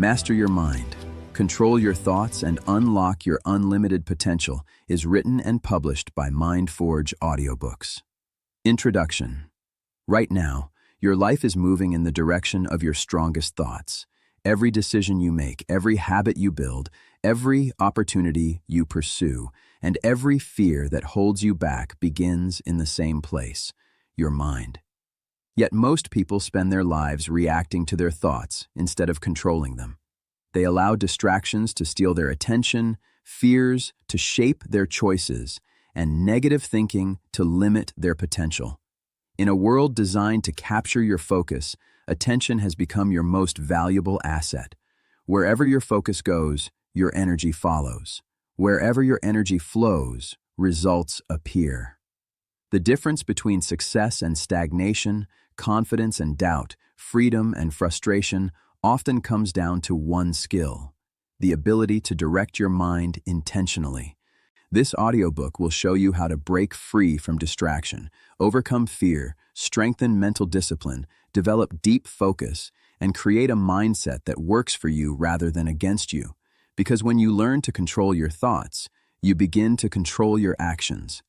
Master Your Mind, Control Your Thoughts and Unlock Your Unlimited Potential is written and published by MindForge Audiobooks. Introduction. Right now, your life is moving in the direction of your strongest thoughts. Every decision you make, every habit you build, every opportunity you pursue, and every fear that holds you back begins in the same place, your mind. Yet most people spend their lives reacting to their thoughts instead of controlling them. They allow distractions to steal their attention, fears to shape their choices, and negative thinking to limit their potential. In a world designed to capture your focus, attention has become your most valuable asset. Wherever your focus goes, your energy follows. Wherever your energy flows, results appear. The difference between success and stagnation, confidence and doubt, freedom and frustration often comes down to one skill: the ability to direct your mind intentionally. This audiobook will show you how to break free from distraction, overcome fear, strengthen mental discipline, develop deep focus, and create a mindset that works for you rather than against you. Because when you learn to control your thoughts, you begin to control your actions.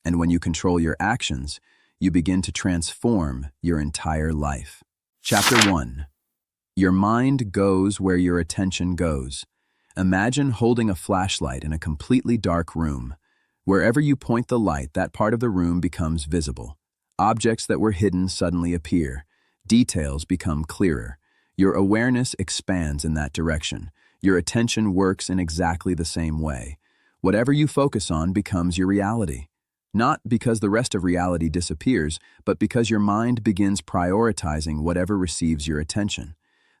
And when you control your actions, you begin to transform your entire life. Chapter 1. Your mind goes where your attention goes. Imagine holding a flashlight in a completely dark room. Wherever you point the light, that part of the room becomes visible. Objects that were hidden suddenly appear. Details become clearer. Your awareness expands in that direction. Your attention works in exactly the same way. Whatever you focus on becomes your reality. Not because the rest of reality disappears, but because your mind begins prioritizing whatever receives your attention.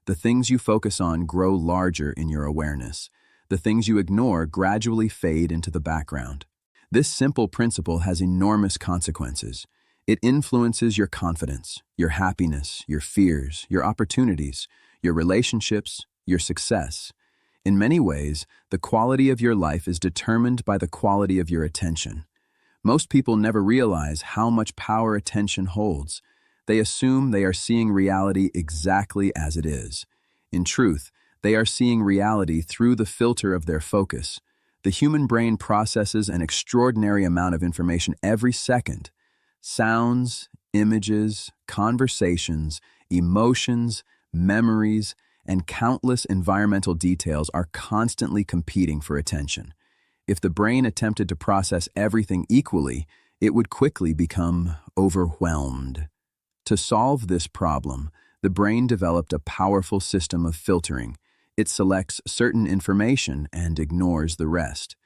The things you focus on grow larger in your awareness. The things you ignore gradually fade into the background. This simple principle has enormous consequences. It influences your confidence, your happiness, your fears, your opportunities, your relationships, your success. In many ways, the quality of your life is determined by the quality of your attention. Most people never realize how much power attention holds. They assume they are seeing reality exactly as it is. In truth, they are seeing reality through the filter of their focus. The human brain processes an extraordinary amount of information every second. Sounds, images, conversations, emotions, memories, and countless environmental details are constantly competing for attention. If the brain attempted to process everything equally, it would quickly become overwhelmed. To solve this problem, the brain developed a powerful system of filtering. It selects certain information and ignores the rest.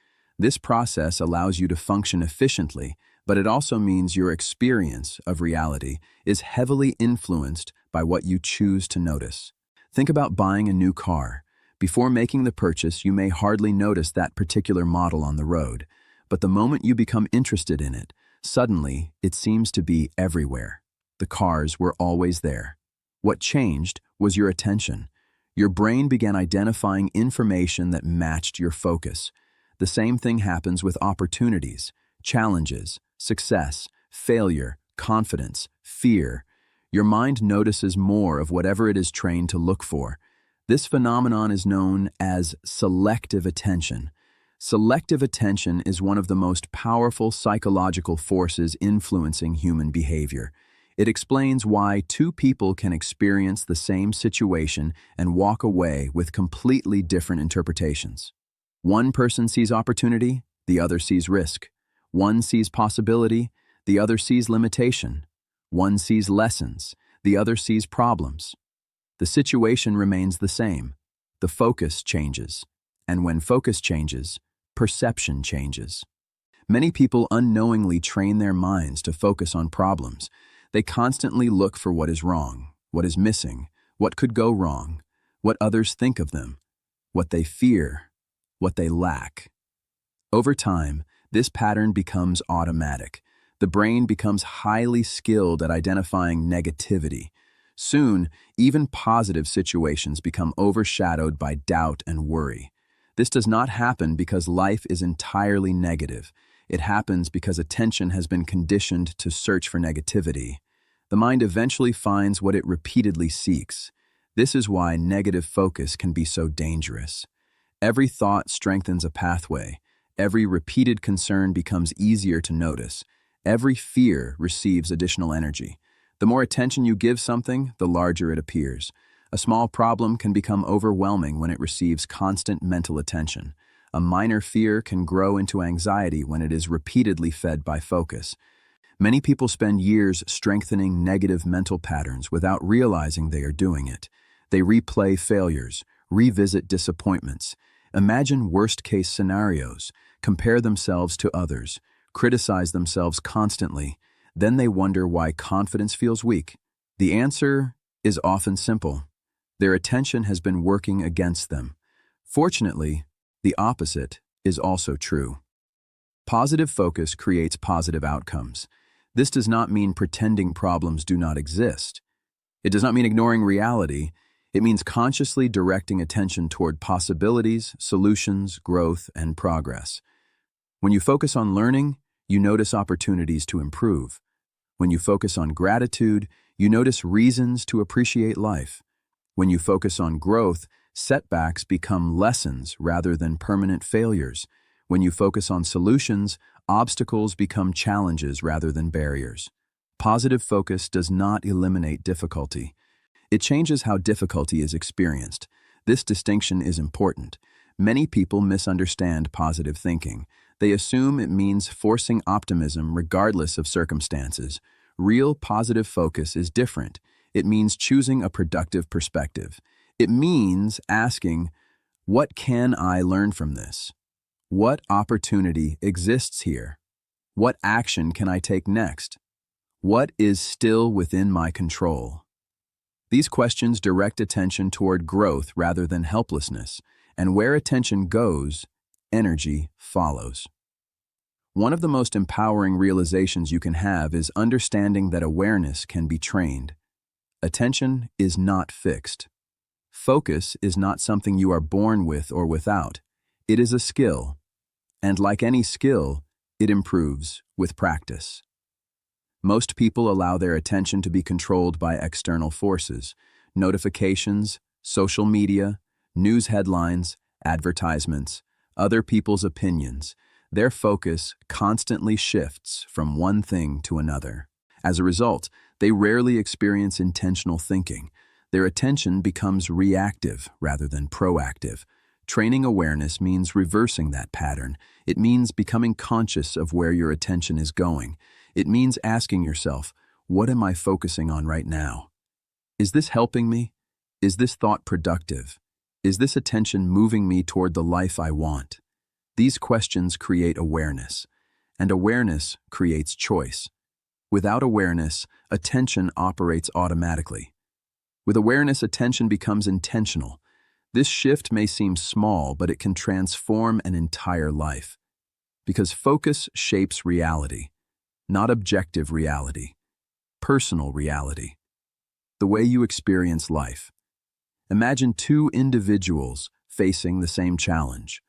This process allows you to function efficiently, but it also means your experience of reality is heavily influenced by what you choose to notice. Think about buying a new car. Before making the purchase, you may hardly notice that particular model on the road, but the moment you become interested in it, suddenly it seems to be everywhere. The cars were always there. What changed was your attention. Your brain began identifying information that matched your focus. The same thing happens with opportunities, challenges, success, failure, confidence, fear. Your mind notices more of whatever it is trained to look for. This phenomenon is known as selective attention. Selective attention is one of the most powerful psychological forces influencing human behavior. It explains why two people can experience the same situation and walk away with completely different interpretations. One person sees opportunity, the other sees risk. One sees possibility, the other sees limitation. One sees lessons, the other sees problems. The situation remains the same. The focus changes. And when focus changes, perception changes. Many people unknowingly train their minds to focus on problems. They constantly look for what is wrong, what is missing, what could go wrong, what others think of them, what they fear, what they lack. Over time, this pattern becomes automatic. The brain becomes highly skilled at identifying negativity. Soon, even positive situations become overshadowed by doubt and worry. This does not happen because life is entirely negative. It happens because attention has been conditioned to search for negativity. The mind eventually finds what it repeatedly seeks. This is why negative focus can be so dangerous. Every thought strengthens a pathway. Every repeated concern becomes easier to notice. Every fear receives additional energy. The more attention you give something, the larger it appears. A small problem can become overwhelming when it receives constant mental attention. A minor fear can grow into anxiety when it is repeatedly fed by focus. Many people spend years strengthening negative mental patterns without realizing they are doing it. They replay failures, revisit disappointments, imagine worst-case scenarios, compare themselves to others, criticize themselves constantly. Then they wonder why confidence feels weak. The answer is often simple. Their attention has been working against them. Fortunately, the opposite is also true. Positive focus creates positive outcomes. This does not mean pretending problems do not exist. It does not mean ignoring reality. It means consciously directing attention toward possibilities, solutions, growth, and progress. When you focus on learning, you notice opportunities to improve. When you focus on gratitude, you notice reasons to appreciate life. When you focus on growth, setbacks become lessons rather than permanent failures. When you focus on solutions, obstacles become challenges rather than barriers. Positive focus does not eliminate difficulty. It changes how difficulty is experienced. This distinction is important. Many people misunderstand positive thinking. They assume it means forcing optimism regardless of circumstances. Real positive focus is different. It means choosing a productive perspective. It means asking, what can I learn from this? What opportunity exists here? What action can I take next? What is still within my control? These questions direct attention toward growth rather than helplessness, and where attention goes, energy follows. One of the most empowering realizations you can have is understanding that awareness can be trained. Attention is not fixed. Focus is not something you are born with or without. It is a skill. And like any skill, it improves with practice. Most people allow their attention to be controlled by external forces, notifications, social media, news headlines, advertisements, other people's opinions. Their focus constantly shifts from one thing to another. As a result, they rarely experience intentional thinking. Their attention becomes reactive rather than proactive. Training awareness means reversing that pattern. It means becoming conscious of where your attention is going. It means asking yourself, what am I focusing on right now? Is this helping me? Is this thought productive? Is this attention moving me toward the life I want? These questions create awareness, and awareness creates choice. Without awareness, attention operates automatically. With awareness, attention becomes intentional. This shift may seem small, but it can transform an entire life. Because focus shapes reality, not objective reality, personal reality. The way you experience life. Imagine two individuals facing the same challenge.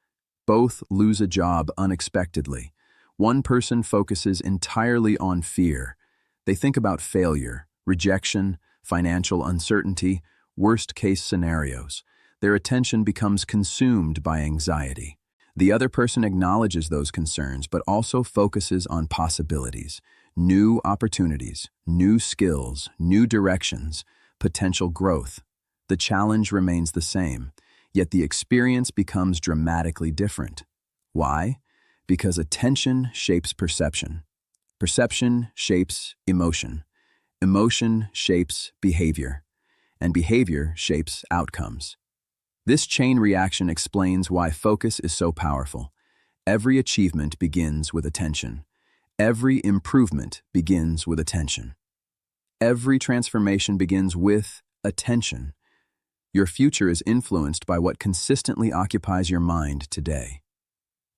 Both lose a job unexpectedly. One person focuses entirely on fear. They think about failure, rejection, financial uncertainty, worst-case scenarios. Their attention becomes consumed by anxiety. The other person acknowledges those concerns but also focuses on possibilities, new opportunities, new skills, new directions, potential growth. The challenge remains the same, yet the experience becomes dramatically different. Why? Because attention shapes perception. Perception shapes emotion. Emotion shapes behavior. And behavior shapes outcomes. This chain reaction explains why focus is so powerful. Every achievement begins with attention. Every improvement begins with attention. Every transformation begins with attention. Your future is influenced by what consistently occupies your mind today.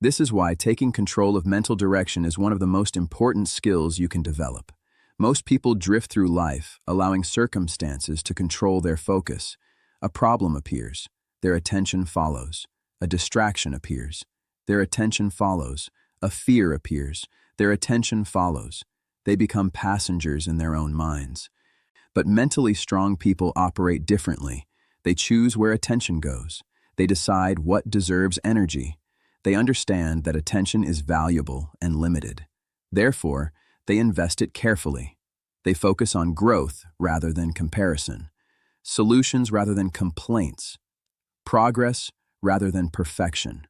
This is why taking control of mental direction is one of the most important skills you can develop. Most people drift through life, allowing circumstances to control their focus. A problem appears. Their attention follows. A distraction appears. Their attention follows. A fear appears. Their attention follows. They become passengers in their own minds. But mentally strong people operate differently. They choose where attention goes. They decide what deserves energy. They understand that attention is valuable and limited. Therefore, they invest it carefully. They focus on growth rather than comparison, solutions rather than complaints, progress rather than perfection,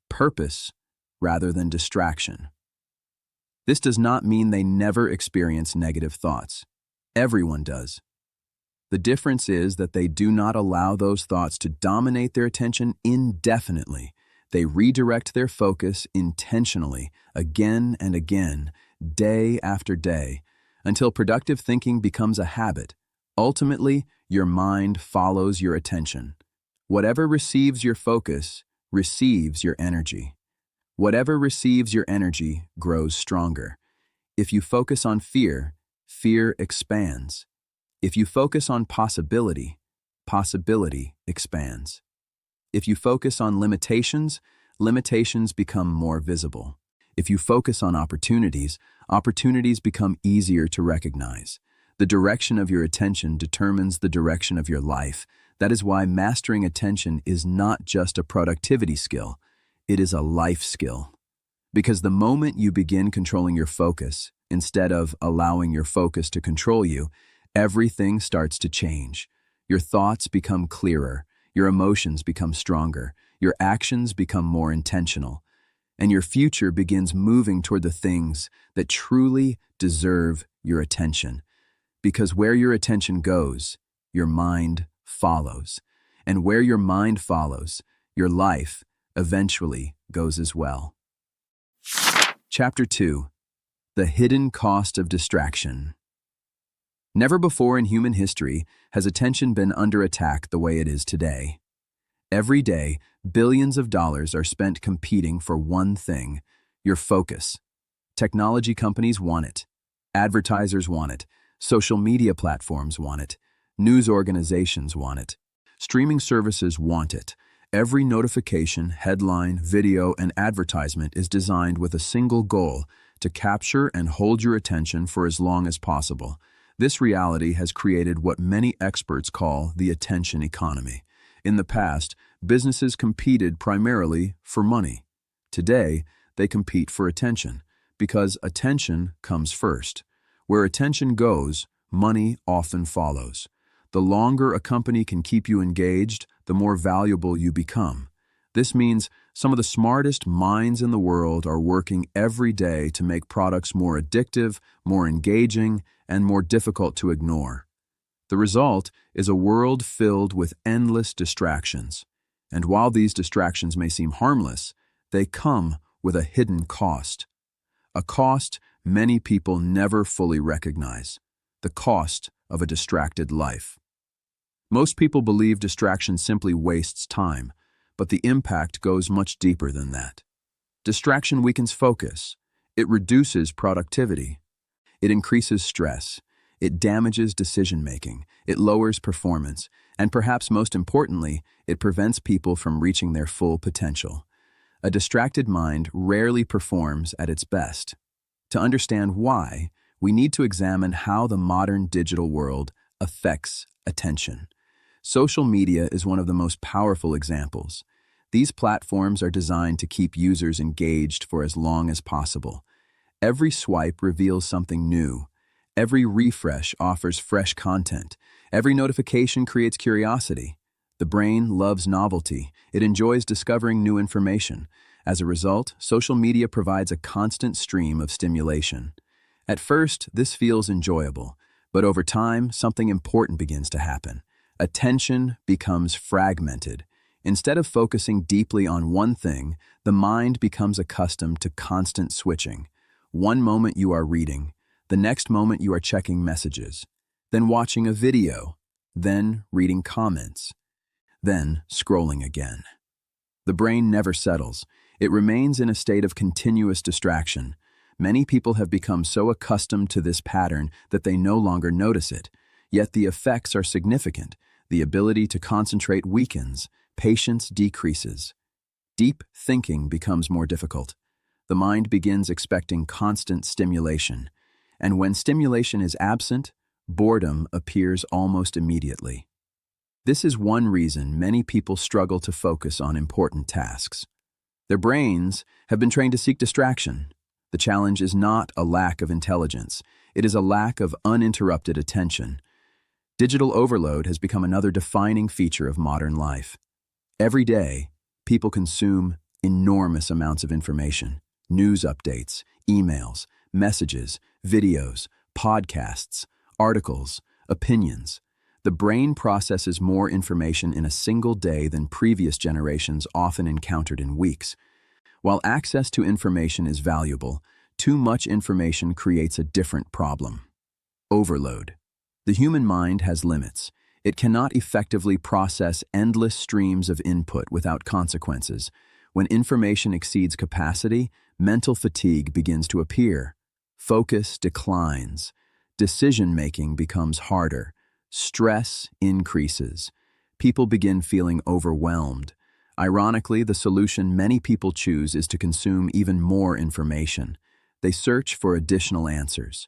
purpose rather than distraction. This does not mean they never experience negative thoughts. Everyone does. The difference is that they do not allow those thoughts to dominate their attention indefinitely. They redirect their focus intentionally, again and again, day after day, until productive thinking becomes a habit. Ultimately, your mind follows your attention. Whatever receives your focus receives your energy. Whatever receives your energy grows stronger. If you focus on fear, fear expands. If you focus on possibility, possibility expands. If you focus on limitations, limitations become more visible. If you focus on opportunities, opportunities become easier to recognize. The direction of your attention determines the direction of your life. That is why mastering attention is not just a productivity skill, it is a life skill. Because the moment you begin controlling your focus, instead of allowing your focus to control you, everything starts to change. Your thoughts become clearer, your emotions become stronger, your actions become more intentional, and your future begins moving toward the things that truly deserve your attention. Because where your attention goes, your mind follows. And where your mind follows, your life eventually goes as well. Chapter 2. The Hidden Cost of Distraction. Never before in human history has attention been under attack the way it is today. Every day, billions of dollars are spent competing for one thing: your focus. Technology companies want it. Advertisers want it. Social media platforms want it. News organizations want it. Streaming services want it. Every notification, headline, video, and advertisement is designed with a single goal: to capture and hold your attention for as long as possible. This reality has created what many experts call the attention economy. In the past, businesses competed primarily for money. Today, they compete for attention, because attention comes first. Where attention goes, money often follows. The longer a company can keep you engaged, the more valuable you become. This means some of the smartest minds in the world are working every day to make products more addictive, more engaging, and more difficult to ignore. The result is a world filled with endless distractions. And while these distractions may seem harmless, they come with a hidden cost. A cost many people never fully recognize: the cost of a distracted life. Most people believe distraction simply wastes time, but the impact goes much deeper than that. Distraction weakens focus. It reduces productivity. It increases stress. It damages decision-making. It lowers performance. And perhaps most importantly, it prevents people from reaching their full potential. A distracted mind rarely performs at its best. To understand why, we need to examine how the modern digital world affects attention. Social media is one of the most powerful examples. These platforms are designed to keep users engaged for as long as possible. Every swipe reveals something new. Every refresh offers fresh content. Every notification creates curiosity. The brain loves novelty. It enjoys discovering new information. As a result, social media provides a constant stream of stimulation. At first, this feels enjoyable, but over time, something important begins to happen. Attention becomes fragmented. Instead of focusing deeply on one thing, the mind becomes accustomed to constant switching. One moment you are reading, the next moment you are checking messages, then watching a video, then reading comments, then scrolling again. The brain never settles. It remains in a state of continuous distraction. Many people have become so accustomed to this pattern that they no longer notice it. Yet the effects are significant. The ability to concentrate weakens. Patience decreases. Deep thinking becomes more difficult. The mind begins expecting constant stimulation. And when stimulation is absent, boredom appears almost immediately. This is one reason many people struggle to focus on important tasks. Their brains have been trained to seek distraction. The challenge is not a lack of intelligence, it is a lack of uninterrupted attention. Digital overload has become another defining feature of modern life. Every day, people consume enormous amounts of information: news updates, emails, messages, videos, podcasts, articles, opinions. The brain processes more information in a single day than previous generations often encountered in weeks. While access to information is valuable, too much information creates a different problem: overload. The human mind has limits. It cannot effectively process endless streams of input without consequences. When information exceeds capacity, mental fatigue begins to appear. Focus declines. Decision-making becomes harder. Stress increases. People begin feeling overwhelmed. Ironically, the solution many people choose is to consume even more information. They search for additional answers,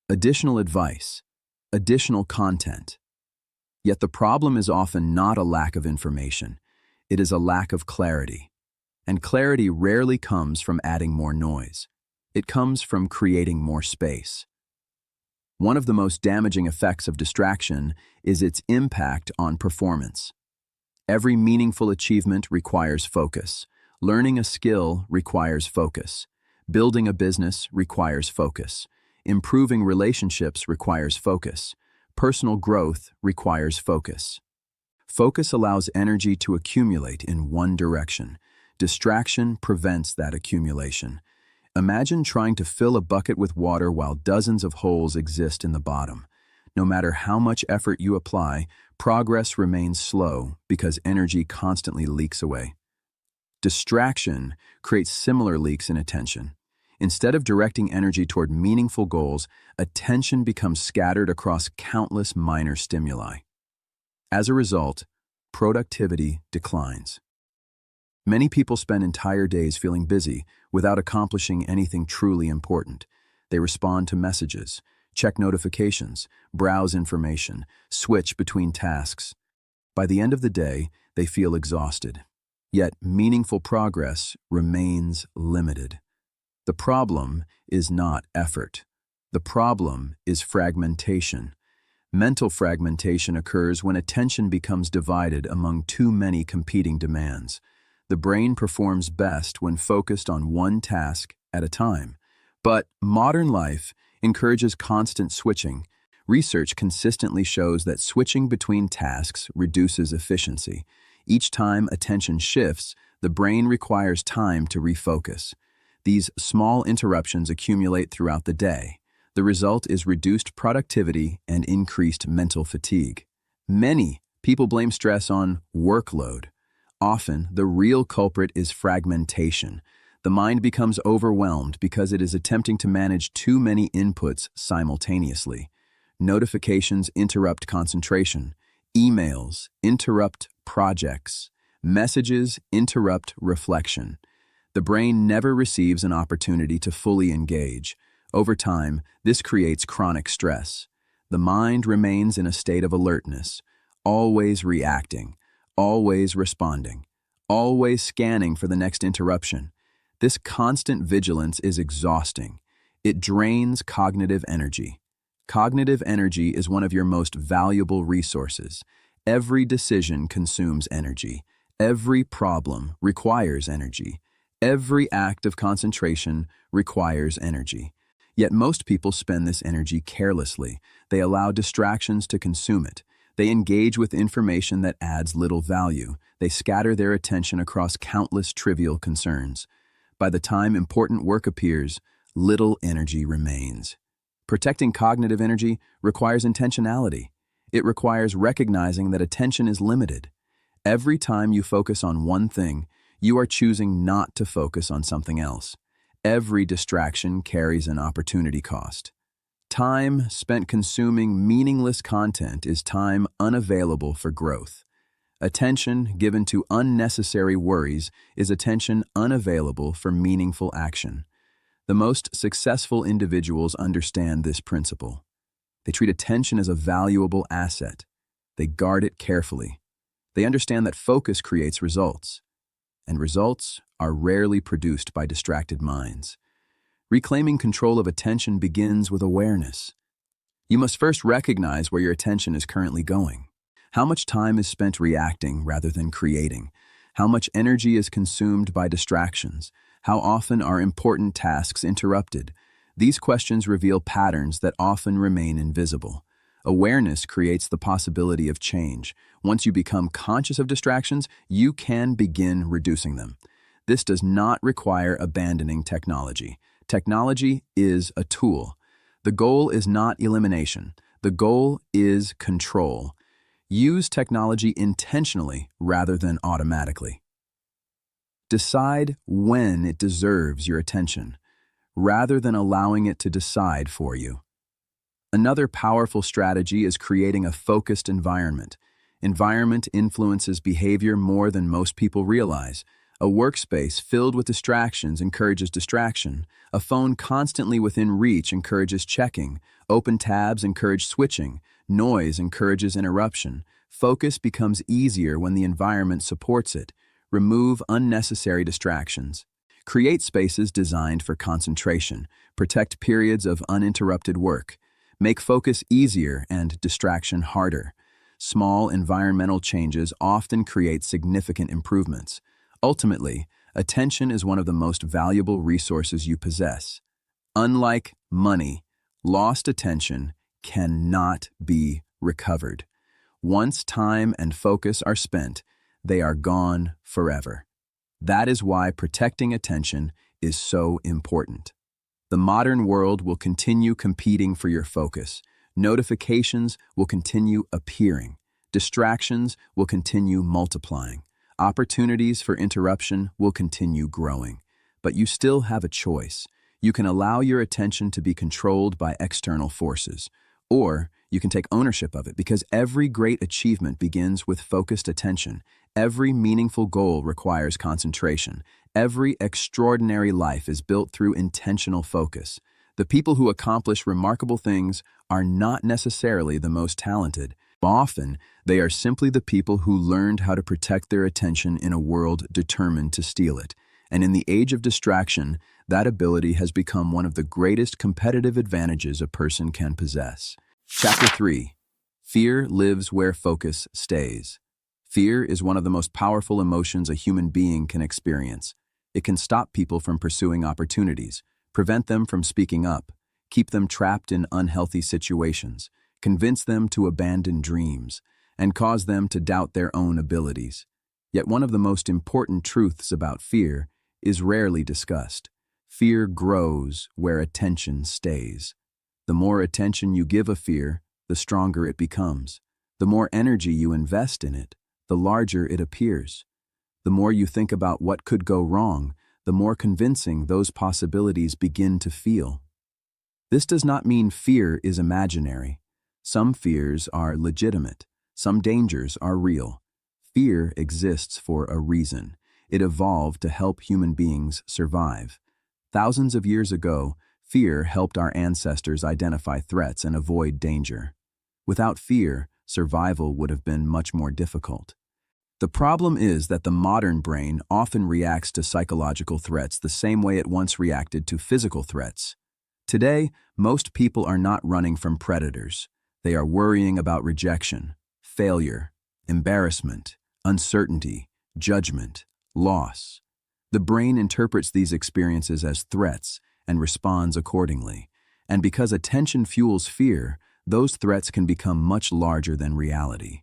additional advice, additional content. Yet the problem is often not a lack of information. It is a lack of clarity. And clarity rarely comes from adding more noise. It comes from creating more space. One of the most damaging effects of distraction is its impact on performance. Every meaningful achievement requires focus. Learning a skill requires focus. Building a business requires focus. Improving relationships requires focus. Personal growth requires focus. Focus allows energy to accumulate in one direction. Distraction prevents that accumulation. Imagine trying to fill a bucket with water while dozens of holes exist in the bottom. No matter how much effort you apply, progress remains slow because energy constantly leaks away. Distraction creates similar leaks in attention. Instead of directing energy toward meaningful goals, attention becomes scattered across countless minor stimuli. As a result, productivity declines. Many people spend entire days feeling busy without accomplishing anything truly important. They respond to messages, check notifications, browse information, switch between tasks. By the end of the day, they feel exhausted. Yet meaningful progress remains limited. The problem is not effort. The problem is fragmentation. Mental fragmentation occurs when attention becomes divided among too many competing demands. The brain performs best when focused on one task at a time. But modern life encourages constant switching. Research consistently shows that switching between tasks reduces efficiency. Each time attention shifts, the brain requires time to refocus. These small interruptions accumulate throughout the day. The result is reduced productivity and increased mental fatigue. Many people blame stress on workload. Often, the real culprit is fragmentation. The mind becomes overwhelmed because it is attempting to manage too many inputs simultaneously. Notifications interrupt concentration. Emails interrupt projects. Messages interrupt reflection. The brain never receives an opportunity to fully engage. Over time, this creates chronic stress. The mind remains in a state of alertness, always reacting, always responding, always scanning for the next interruption. This constant vigilance is exhausting. It drains cognitive energy. Cognitive energy is one of your most valuable resources. Every decision consumes energy. Every problem requires energy. Every act of concentration requires energy. Yet most people spend this energy carelessly. They allow distractions to consume it. They engage with information that adds little value. They scatter their attention across countless trivial concerns. By the time important work appears, little energy remains. Protecting cognitive energy requires intentionality. It requires recognizing that attention is limited. Every time you focus on one thing, you are choosing not to focus on something else. Every distraction carries an opportunity cost. Time spent consuming meaningless content is time unavailable for growth. Attention given to unnecessary worries is attention unavailable for meaningful action. The most successful individuals understand this principle. They treat attention as a valuable asset. They guard it carefully. They understand that focus creates results, and results are rarely produced by distracted minds. Reclaiming control of attention begins with awareness. You must first recognize where your attention is currently going. How much time is spent reacting rather than creating? How much energy is consumed by distractions? How often are important tasks interrupted? These questions reveal patterns that often remain invisible. Awareness creates the possibility of change. Once you become conscious of distractions, you can begin reducing them. This does not require abandoning technology. Technology is a tool. The goal is not elimination. The goal is control. Use technology intentionally rather than automatically. Decide when it deserves your attention, rather than allowing it to decide for you. Another powerful strategy is creating a focused environment. Environment influences behavior more than most people realize. A workspace filled with distractions encourages distraction. A phone constantly within reach encourages checking. Open tabs encourage switching. Noise encourages interruption. Focus becomes easier when the environment supports it. Remove unnecessary distractions. Create spaces designed for concentration. Protect periods of uninterrupted work. Make focus easier and distraction harder. Small environmental changes often create significant improvements. Ultimately, attention is one of the most valuable resources you possess. Unlike money, lost attention cannot be recovered. Once time and focus are spent, they are gone forever. That is why protecting attention is so important. The modern world will continue competing for your focus. Notifications will continue appearing. Distractions will continue multiplying. Opportunities for interruption will continue growing. But you still have a choice. You can allow your attention to be controlled by external forces, or you can take ownership of it, because every great achievement begins with focused attention. Every meaningful goal requires concentration. Every extraordinary life is built through intentional focus. The people who accomplish remarkable things are not necessarily the most talented. Often, they are simply the people who learned how to protect their attention in a world determined to steal it. And in the age of distraction, that ability has become one of the greatest competitive advantages a person can possess. Chapter 3. Fear lives where focus stays. Fear is one of the most powerful emotions a human being can experience. It can stop people from pursuing opportunities, prevent them from speaking up, keep them trapped in unhealthy situations, convince them to abandon dreams, and cause them to doubt their own abilities. Yet one of the most important truths about fear is rarely discussed. Fear grows where attention stays. The more attention you give a fear, the stronger it becomes. The more energy you invest in it, the larger it appears. The more you think about what could go wrong, the more convincing those possibilities begin to feel. This does not mean fear is imaginary. Some fears are legitimate. Some dangers are real. Fear exists for a reason. It evolved to help human beings survive. Thousands of years ago, fear helped our ancestors identify threats and avoid danger. Without fear, survival would have been much more difficult. The problem is that the modern brain often reacts to psychological threats the same way it once reacted to physical threats. Today, most people are not running from predators. They are worrying about rejection, failure, embarrassment, uncertainty, judgment, loss. The brain interprets these experiences as threats and responds accordingly. And because attention fuels fear, those threats can become much larger than reality.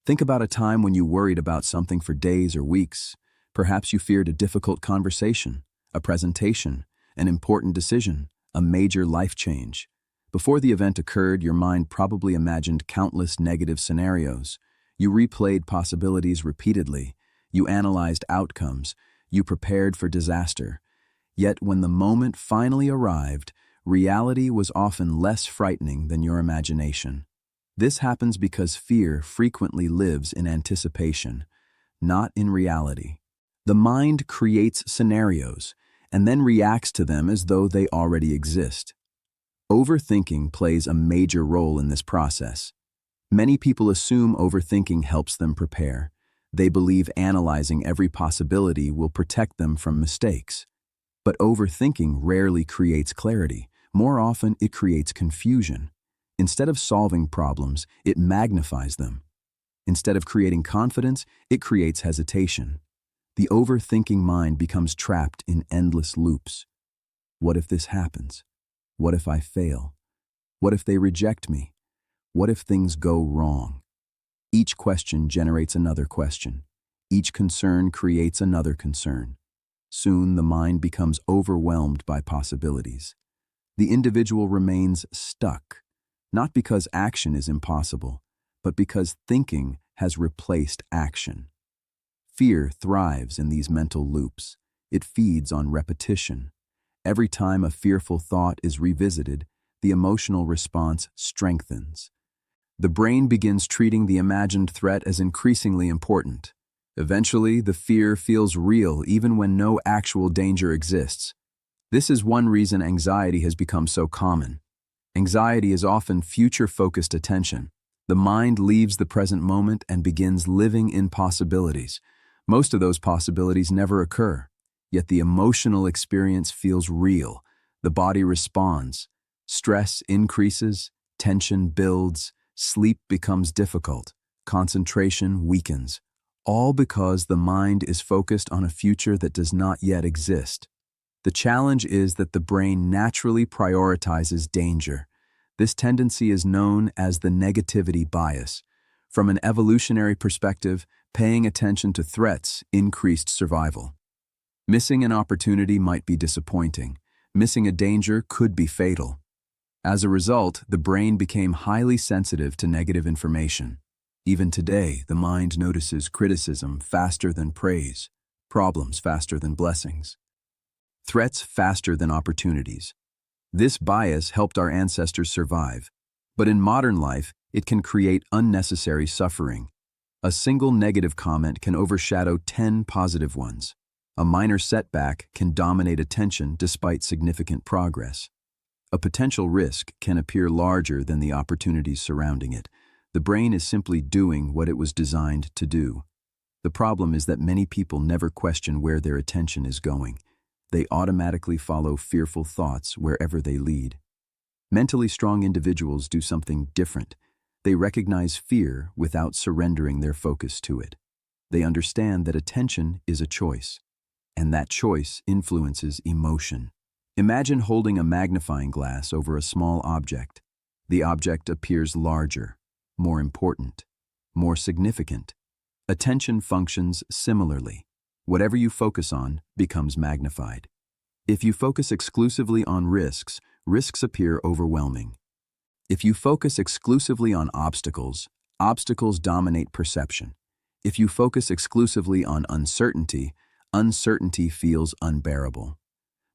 Think about a time when you worried about something for days or weeks. Perhaps you feared a difficult conversation, a presentation, an important decision, a major life change. Before the event occurred, your mind probably imagined countless negative scenarios. You replayed possibilities repeatedly. You analyzed outcomes. You prepared for disaster. Yet when the moment finally arrived, reality was often less frightening than your imagination. This happens because fear frequently lives in anticipation, not in reality. The mind creates scenarios and then reacts to them as though they already exist. Overthinking plays a major role in this process. Many people assume overthinking helps them prepare. They believe analyzing every possibility will protect them from mistakes. But overthinking rarely creates clarity. More often, it creates confusion. Instead of solving problems, it magnifies them. Instead of creating confidence, it creates hesitation. The overthinking mind becomes trapped in endless loops. What if this happens? What if I fail? What if they reject me? What if things go wrong? Each question generates another question. Each concern creates another concern. Soon, the mind becomes overwhelmed by possibilities. The individual remains stuck, not because action is impossible, but because thinking has replaced action. Fear thrives in these mental loops. It feeds on repetition. Every time a fearful thought is revisited, the emotional response strengthens. The brain begins treating the imagined threat as increasingly important. Eventually, the fear feels real even when no actual danger exists. This is one reason anxiety has become so common. Anxiety is often future-focused attention. The mind leaves the present moment and begins living in possibilities. Most of those possibilities never occur, yet the emotional experience feels real. The body responds. Stress increases, tension builds, sleep becomes difficult, concentration weakens, all because the mind is focused on a future that does not yet exist. The challenge is that the brain naturally prioritizes danger. This tendency is known as the negativity bias. From an evolutionary perspective, paying attention to threats increased survival. Missing an opportunity might be disappointing. Missing a danger could be fatal. As a result, the brain became highly sensitive to negative information. Even today, the mind notices criticism faster than praise, problems faster than blessings, threats faster than opportunities. This bias helped our ancestors survive, but in modern life, it can create unnecessary suffering. A single negative comment can overshadow 10 positive ones. A minor setback can dominate attention despite significant progress. A potential risk can appear larger than the opportunities surrounding it. The brain is simply doing what it was designed to do. The problem is that many people never question where their attention is going. They automatically follow fearful thoughts wherever they lead. Mentally strong individuals do something different. They recognize fear without surrendering their focus to it. They understand that attention is a choice, and that choice influences emotion. Imagine holding a magnifying glass over a small object. The object appears larger, more important, more significant. Attention functions similarly. Whatever you focus on becomes magnified. If you focus exclusively on risks, risks appear overwhelming. If you focus exclusively on obstacles, obstacles dominate perception. If you focus exclusively on uncertainty, uncertainty feels unbearable.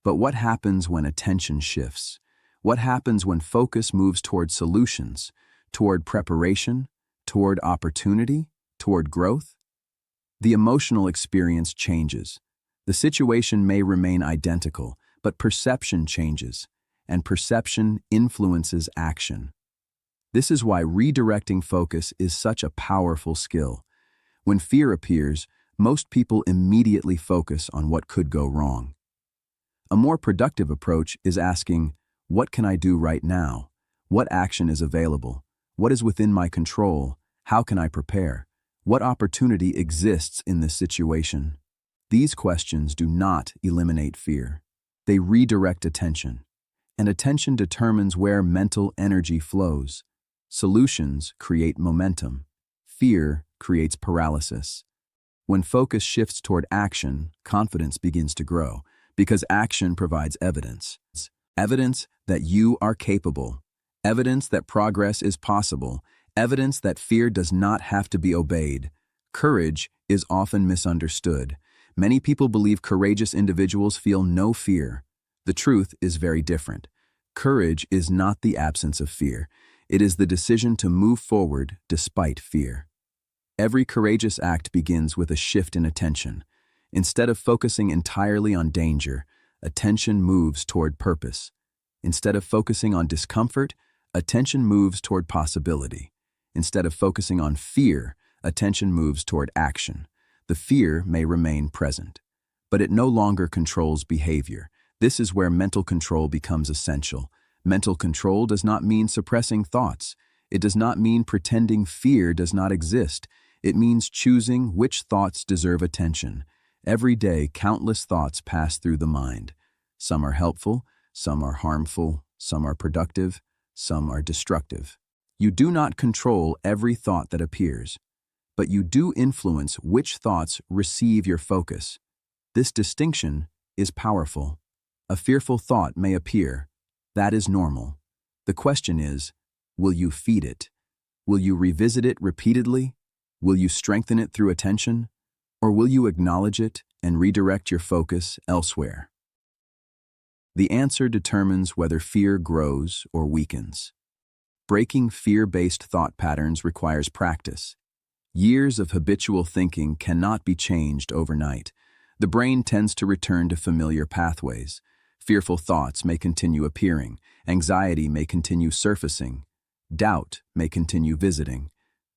But what happens when attention shifts? What happens when focus moves toward solutions, toward preparation, toward opportunity, toward growth? The emotional experience changes. The situation may remain identical, but perception changes, and perception influences action. This is why redirecting focus is such a powerful skill. When fear appears, most people immediately focus on what could go wrong. A more productive approach is asking, what can I do right now? What action is available? What is within my control? How can I prepare? What opportunity exists in this situation? These questions do not eliminate fear. They redirect attention, and attention determines where mental energy flows. Solutions create momentum. Fear creates paralysis. When focus shifts toward action, confidence begins to grow, because action provides evidence. Evidence that you are capable, evidence that progress is possible, evidence that fear does not have to be obeyed. Courage is often misunderstood. Many people believe courageous individuals feel no fear. The truth is very different. Courage is not the absence of fear. It is the decision to move forward despite fear. Every courageous act begins with a shift in attention. Instead of focusing entirely on danger, attention moves toward purpose. Instead of focusing on discomfort, attention moves toward possibility. Instead of focusing on fear, attention moves toward action. The fear may remain present, but it no longer controls behavior. This is where mental control becomes essential. Mental control does not mean suppressing thoughts. It does not mean pretending fear does not exist. It means choosing which thoughts deserve attention. Every day, countless thoughts pass through the mind. Some are helpful, some are harmful, some are productive, some are destructive. You do not control every thought that appears, but you do influence which thoughts receive your focus. This distinction is powerful. A fearful thought may appear. That is normal. The question is, will you feed it? Will you revisit it repeatedly? Will you strengthen it through attention? Or will you acknowledge it and redirect your focus elsewhere? The answer determines whether fear grows or weakens. Breaking fear-based thought patterns requires practice. Years of habitual thinking cannot be changed overnight. The brain tends to return to familiar pathways. Fearful thoughts may continue appearing. Anxiety may continue surfacing. Doubt may continue visiting.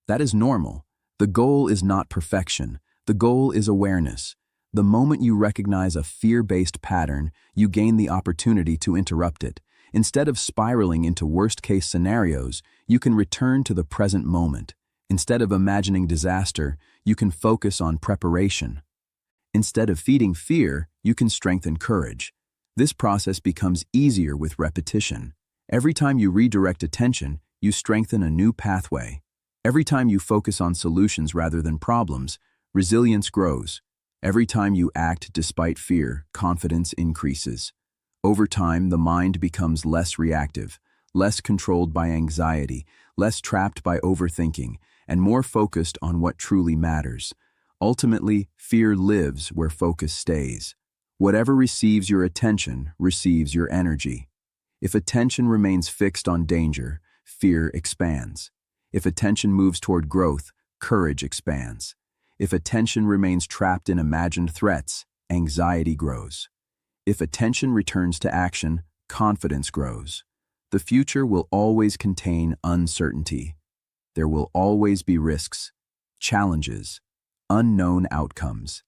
That is normal. The goal is not perfection. The goal is awareness. The moment you recognize a fear-based pattern, you gain the opportunity to interrupt it. Instead of spiraling into worst-case scenarios, you can return to the present moment. Instead of imagining disaster, you can focus on preparation. Instead of feeding fear, you can strengthen courage. This process becomes easier with repetition. Every time you redirect attention, you strengthen a new pathway. Every time you focus on solutions rather than problems, resilience grows. Every time you act despite fear, confidence increases. Over time, the mind becomes less reactive, less controlled by anxiety, less trapped by overthinking, and more focused on what truly matters. Ultimately, fear lives where focus stays. Whatever receives your attention receives your energy. If attention remains fixed on danger, fear expands. If attention moves toward growth, courage expands. If attention remains trapped in imagined threats, anxiety grows. If attention returns to action, confidence grows. The future will always contain uncertainty. There will always be risks, challenges, unknown outcomes.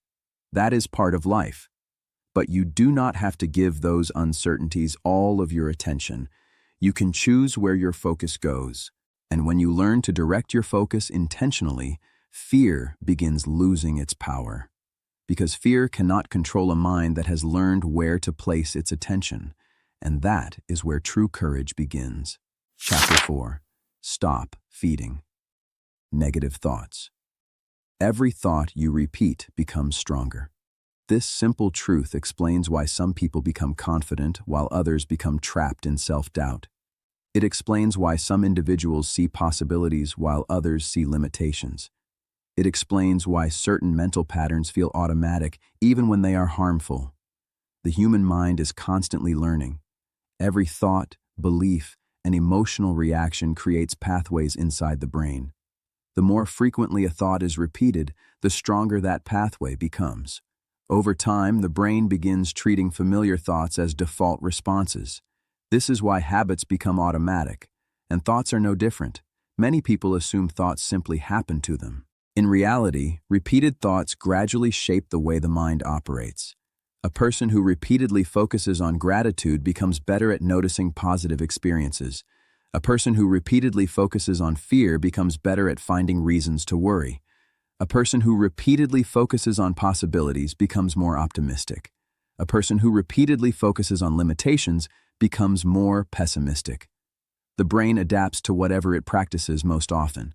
That is part of life. But you do not have to give those uncertainties all of your attention. You can choose where your focus goes. And when you learn to direct your focus intentionally, fear begins losing its power. Because fear cannot control a mind that has learned where to place its attention. And that is where true courage begins. Chapter 4. Stop feeding negative thoughts. Every thought you repeat becomes stronger. This simple truth explains why some people become confident while others become trapped in self-doubt. It explains why some individuals see possibilities while others see limitations. It explains why certain mental patterns feel automatic even when they are harmful. The human mind is constantly learning. Every thought, belief, and emotional reaction creates pathways inside the brain. The more frequently a thought is repeated, the stronger that pathway becomes. Over time, the brain begins treating familiar thoughts as default responses. This is why habits become automatic, and thoughts are no different. Many people assume thoughts simply happen to them. In reality, repeated thoughts gradually shape the way the mind operates. A person who repeatedly focuses on gratitude becomes better at noticing positive experiences. A person who repeatedly focuses on fear becomes better at finding reasons to worry. A person who repeatedly focuses on possibilities becomes more optimistic. A person who repeatedly focuses on limitations becomes more pessimistic. The brain adapts to whatever it practices most often.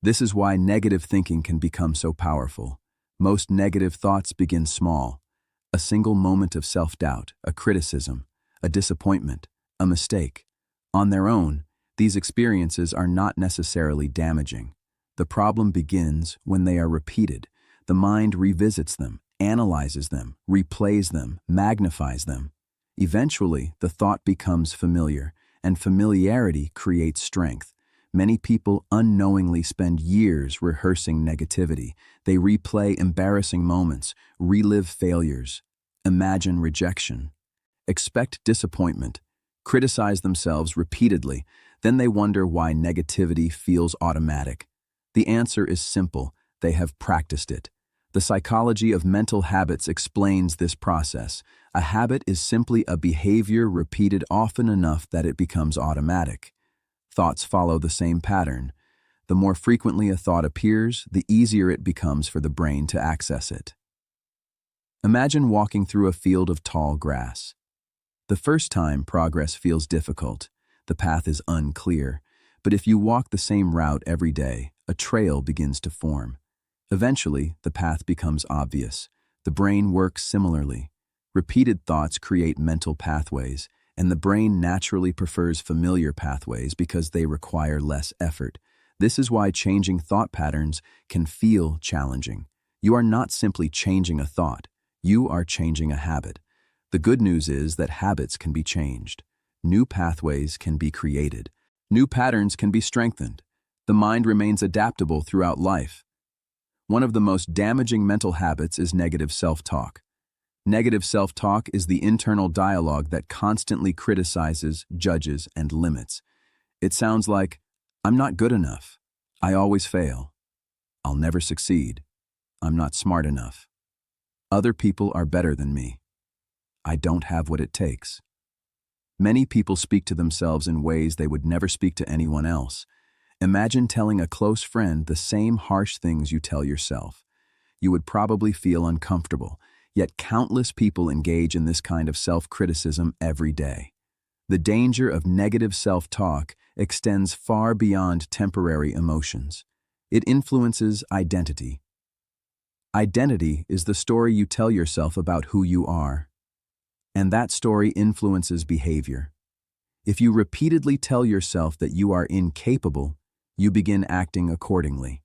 This is why negative thinking can become so powerful. Most negative thoughts begin small. A single moment of self-doubt, a criticism, a disappointment, a mistake. On their own, these experiences are not necessarily damaging. The problem begins when they are repeated. The mind revisits them, analyzes them, replays them, magnifies them. Eventually, the thought becomes familiar, and familiarity creates strength. Many people unknowingly spend years rehearsing negativity. They replay embarrassing moments, relive failures, imagine rejection, expect disappointment, criticize themselves repeatedly. Then they wonder why negativity feels automatic. The answer is simple. they have practiced it. The psychology of mental habits explains this process. A habit is simply a behavior repeated often enough that it becomes automatic. Thoughts follow the same pattern. The more frequently a thought appears, the easier it becomes for the brain to access it. Imagine walking through a field of tall grass. The first time, progress feels difficult. The path is unclear. But if you walk the same route every day, a trail begins to form. Eventually, the path becomes obvious. The brain works similarly. Repeated thoughts create mental pathways, and the brain naturally prefers familiar pathways because they require less effort. This is why changing thought patterns can feel challenging. You are not simply changing a thought. You are changing a habit. The good news is that habits can be changed. New pathways can be created. New patterns can be strengthened. The mind remains adaptable throughout life. One of the most damaging mental habits is negative self-talk. Negative self-talk is the internal dialogue that constantly criticizes, judges, and limits. It sounds like, "I'm not good enough. I always fail. I'll never succeed. I'm not smart enough. Other people are better than me. I don't have what it takes." Many people speak to themselves in ways they would never speak to anyone else. Imagine telling a close friend the same harsh things you tell yourself. You would probably feel uncomfortable, yet countless people engage in this kind of self-criticism every day. The danger of negative self-talk extends far beyond temporary emotions. It influences identity. Identity is the story you tell yourself about who you are. And that story influences behavior. If you repeatedly tell yourself that you are incapable, you begin acting accordingly.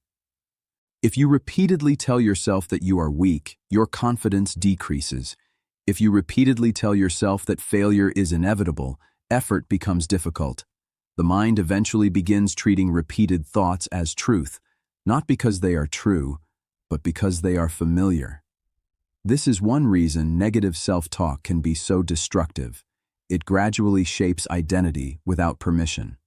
If you repeatedly tell yourself that you are weak, your confidence decreases. If you repeatedly tell yourself that failure is inevitable, effort becomes difficult. The mind eventually begins treating repeated thoughts as truth, not because they are true, but because they are familiar. This is one reason negative self-talk can be so destructive. It gradually shapes identity without permission.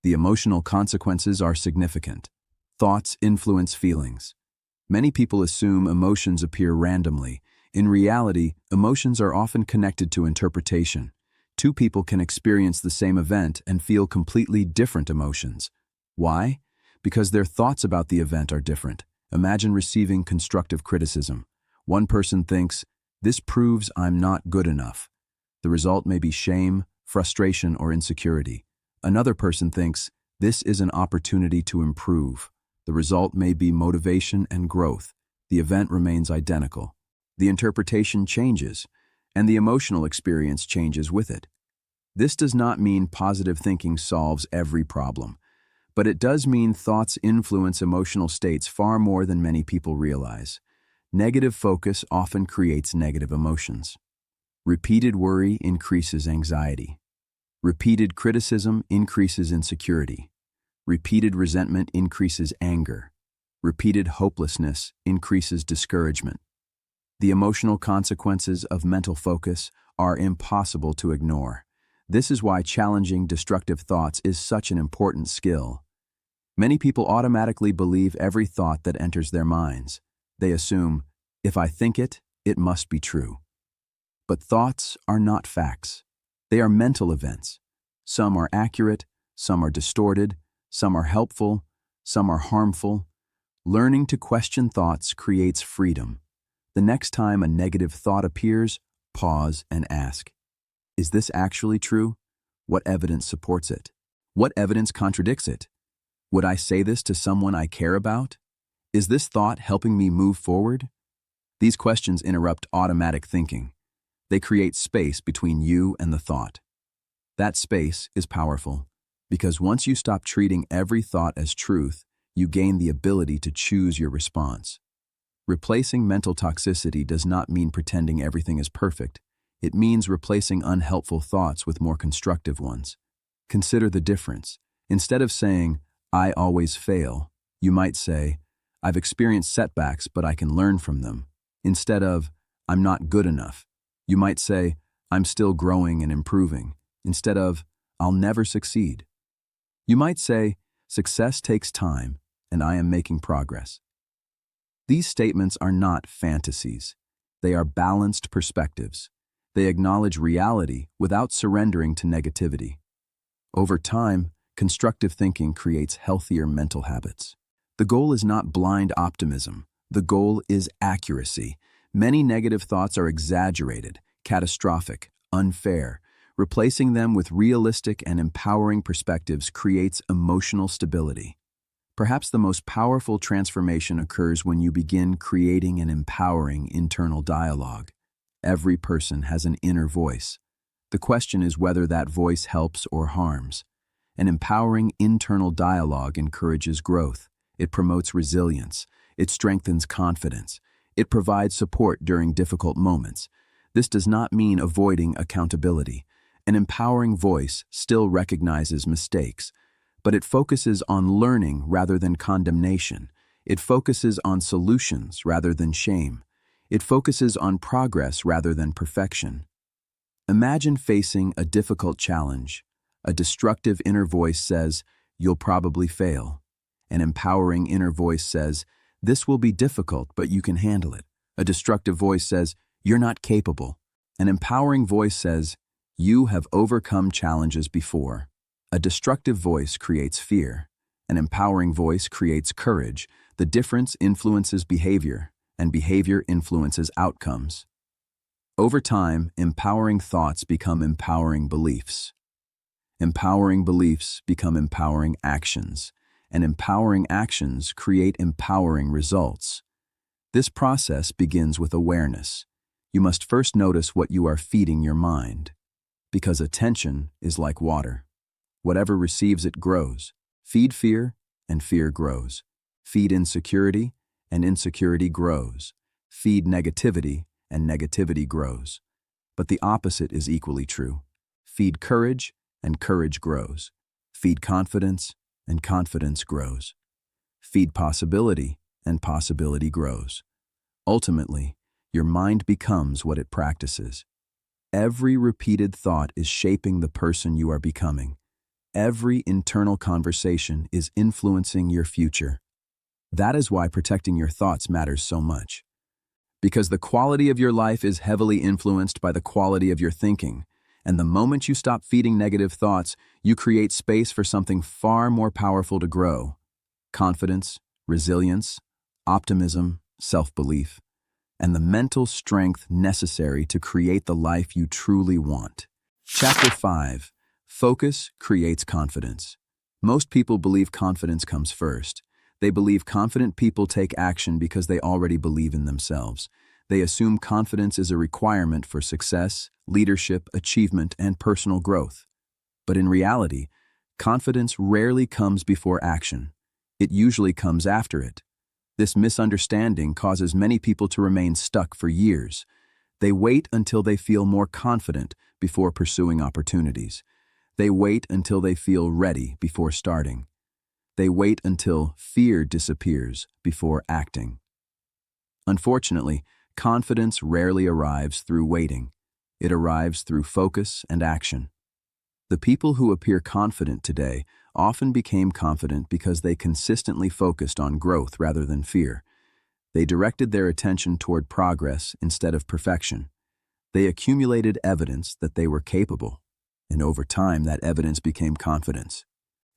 The emotional consequences are significant. Thoughts influence feelings. Many people assume emotions appear randomly. In reality, emotions are often connected to interpretation. Two people can experience the same event and feel completely different emotions. Why? Because their thoughts about the event are different. Imagine receiving constructive criticism. One person thinks, "This proves I'm not good enough." The result may be shame, frustration, or insecurity. Another person thinks, "This is an opportunity to improve." The result may be motivation and growth. The event remains identical. The interpretation changes, and the emotional experience changes with it. This does not mean positive thinking solves every problem, but it does mean thoughts influence emotional states far more than many people realize. Negative focus often creates negative emotions. Repeated worry increases anxiety. Repeated criticism increases insecurity. Repeated resentment increases anger. Repeated hopelessness increases discouragement. The emotional consequences of mental focus are impossible to ignore. This is why challenging destructive thoughts is such an important skill. Many people automatically believe every thought that enters their minds. They assume, "If I think it, it must be true." But thoughts are not facts. They are mental events. Some are accurate, some are distorted, some are helpful, some are harmful. Learning to question thoughts creates freedom. The next time a negative thought appears, pause and ask, "Is this actually true? What evidence supports it? What evidence contradicts it? Would I say this to someone I care about? Is this thought helping me move forward?" These questions interrupt automatic thinking. They create space between you and the thought. That space is powerful, because once you stop treating every thought as truth, you gain the ability to choose your response. Replacing mental toxicity does not mean pretending everything is perfect. It means replacing unhelpful thoughts with more constructive ones. Consider the difference. Instead of saying, "I always fail," you might say, "I've experienced setbacks, but I can learn from them." Instead of, "I'm not good enough," you might say, "I'm still growing and improving." Instead of, "I'll never succeed," you might say, "Success takes time, and I am making progress." These statements are not fantasies. They are balanced perspectives. They acknowledge reality without surrendering to negativity. Over time, constructive thinking creates healthier mental habits. The goal is not blind optimism. The goal is accuracy. Many negative thoughts are exaggerated, catastrophic, unfair. Replacing them with realistic and empowering perspectives creates emotional stability. Perhaps the most powerful transformation occurs when you begin creating an empowering internal dialogue. Every person has an inner voice. The question is whether that voice helps or harms. An empowering internal dialogue encourages growth. It promotes resilience. It strengthens confidence. It provides support during difficult moments. This does not mean avoiding accountability. An empowering voice still recognizes mistakes, but it focuses on learning rather than condemnation. It focuses on solutions rather than shame. It focuses on progress rather than perfection. Imagine facing a difficult challenge. A destructive inner voice says, "You'll probably fail." An empowering inner voice says, "This will be difficult, but you can handle it." A destructive voice says, "You're not capable." An empowering voice says, "You have overcome challenges before." A destructive voice creates fear. An empowering voice creates courage. The difference influences behavior, and behavior influences outcomes. Over time, empowering thoughts become empowering beliefs. Empowering beliefs become empowering actions, and empowering actions create empowering results. This process begins with awareness. You must first notice what you are feeding your mind, because attention is like water. Whatever receives it grows. Feed fear, and fear grows. Feed insecurity, and insecurity grows. Feed negativity, and negativity grows. But the opposite is equally true. Feed courage, and courage grows. Feed confidence, and confidence grows. Feed possibility, and possibility grows. Ultimately, your mind becomes what it practices. Every repeated thought is shaping the person you are becoming. Every internal conversation is influencing your future. That is why protecting your thoughts matters so much. Because the quality of your life is heavily influenced by the quality of your thinking, and the moment you stop feeding negative thoughts, you create space for something far more powerful to grow. Confidence, resilience, optimism, self-belief, and the mental strength necessary to create the life you truly want. Chapter 5. Focus creates confidence. Most people believe confidence comes first. They believe confident people take action because they already believe in themselves. They assume confidence is a requirement for success, leadership, achievement, and personal growth. But in reality, confidence rarely comes before action. It usually comes after it. This misunderstanding causes many people to remain stuck for years. They wait until they feel more confident before pursuing opportunities. They wait until they feel ready before starting. They wait until fear disappears before acting. Unfortunately, confidence rarely arrives through waiting. It arrives through focus and action. The people who appear confident today often became confident because they consistently focused on growth rather than fear. They directed their attention toward progress instead of perfection. They accumulated evidence that they were capable, and over time that evidence became confidence.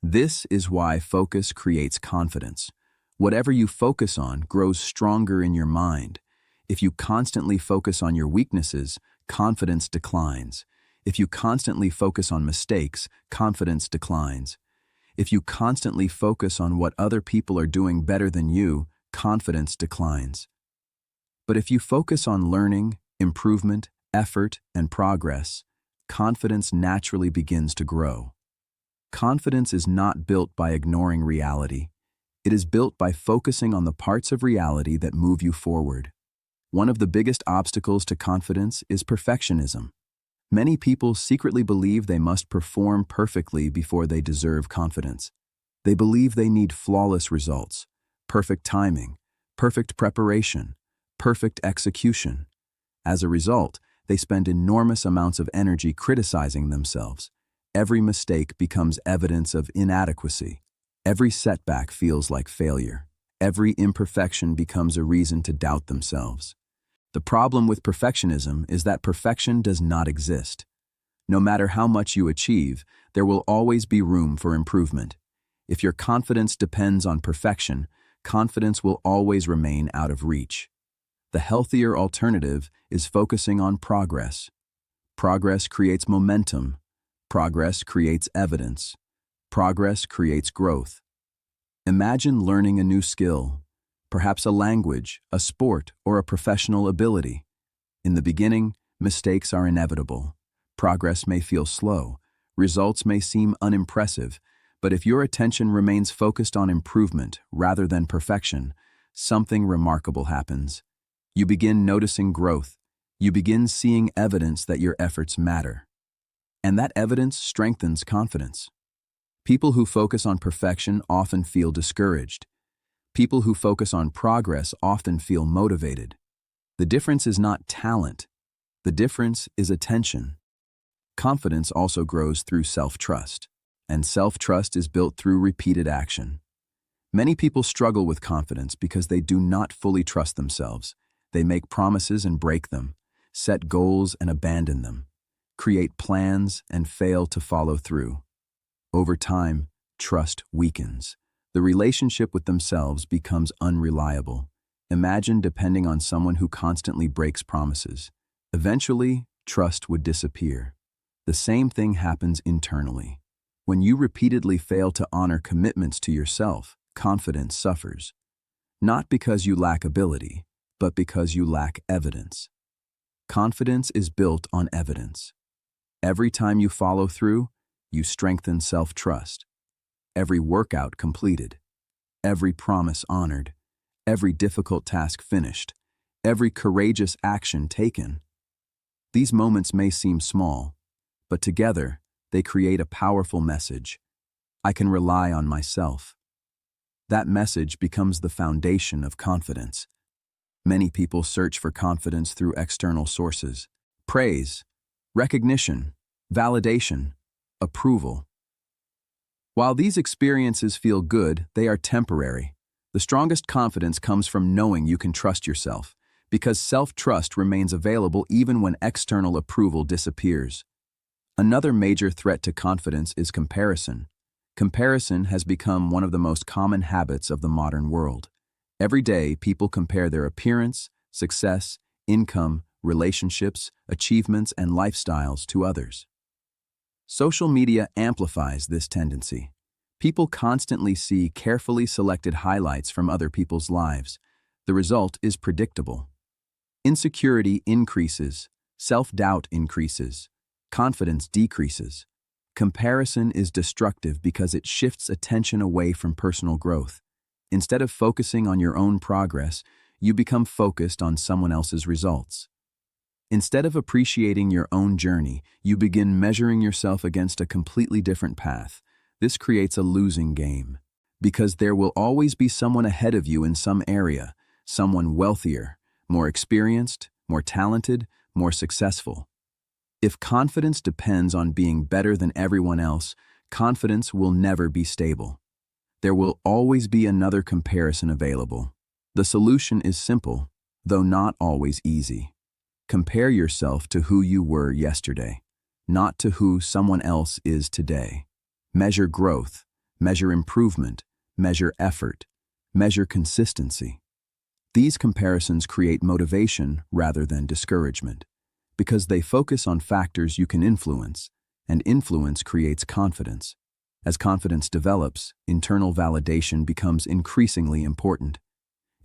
This is why focus creates confidence. Whatever you focus on grows stronger in your mind. If you constantly focus on your weaknesses, confidence declines. If you constantly focus on mistakes, confidence declines. If you constantly focus on what other people are doing better than you, confidence declines. But if you focus on learning, improvement, effort, and progress, confidence naturally begins to grow. Confidence is not built by ignoring reality. It is built by focusing on the parts of reality that move you forward. One of the biggest obstacles to confidence is perfectionism. Many people secretly believe they must perform perfectly before they deserve confidence. They believe they need flawless results, perfect timing, perfect preparation, perfect execution. As a result, they spend enormous amounts of energy criticizing themselves. Every mistake becomes evidence of inadequacy. Every setback feels like failure. Every imperfection becomes a reason to doubt themselves. The problem with perfectionism is that perfection does not exist. No matter how much you achieve, there will always be room for improvement. If your confidence depends on perfection, confidence will always remain out of reach. The healthier alternative is focusing on progress. Progress creates momentum. Progress creates evidence. Progress creates growth. Imagine learning a new skill, perhaps a language, a sport, or a professional ability. In the beginning, mistakes are inevitable. Progress may feel slow. Results may seem unimpressive, but if your attention remains focused on improvement rather than perfection, something remarkable happens. You begin noticing growth. You begin seeing evidence that your efforts matter. And that evidence strengthens confidence. People who focus on perfection often feel discouraged. People who focus on progress often feel motivated. The difference is not talent. The difference is attention. Confidence also grows through self-trust, and self-trust is built through repeated action. Many people struggle with confidence because they do not fully trust themselves. They make promises and break them, set goals and abandon them, create plans and fail to follow through. Over time, trust weakens. The relationship with themselves becomes unreliable. Imagine depending on someone who constantly breaks promises. Eventually, trust would disappear. The same thing happens internally. When you repeatedly fail to honor commitments to yourself, confidence suffers. Not because you lack ability, but because you lack evidence. Confidence is built on evidence. Every time you follow through, you strengthen self-trust. Every workout completed, every promise honored, every difficult task finished, every courageous action taken. These moments may seem small, but together they create a powerful message. I can rely on myself. That message becomes the foundation of confidence. Many people search for confidence through external sources: praise, recognition, validation, approval. While these experiences feel good, they are temporary. The strongest confidence comes from knowing you can trust yourself, because self-trust remains available even when external approval disappears. Another major threat to confidence is comparison. Comparison has become one of the most common habits of the modern world. Every day, people compare their appearance, success, income, relationships, achievements, and lifestyles to others. Social media amplifies this tendency. People constantly see carefully selected highlights from other people's lives. The result is predictable. Insecurity increases, self-doubt increases, confidence decreases. Comparison is destructive because it shifts attention away from personal growth. Instead of focusing on your own progress, you become focused on someone else's results. Instead of appreciating your own journey, you begin measuring yourself against a completely different path. This creates a losing game, because there will always be someone ahead of you in some area, someone wealthier, more experienced, more talented, more successful. If confidence depends on being better than everyone else, confidence will never be stable. There will always be another comparison available. The solution is simple, though not always easy. Compare yourself to who you were yesterday, not to who someone else is today. Measure growth, measure improvement, measure effort, measure consistency. These comparisons create motivation rather than discouragement, because they focus on factors you can influence, and influence creates confidence. As confidence develops, internal validation becomes increasingly important.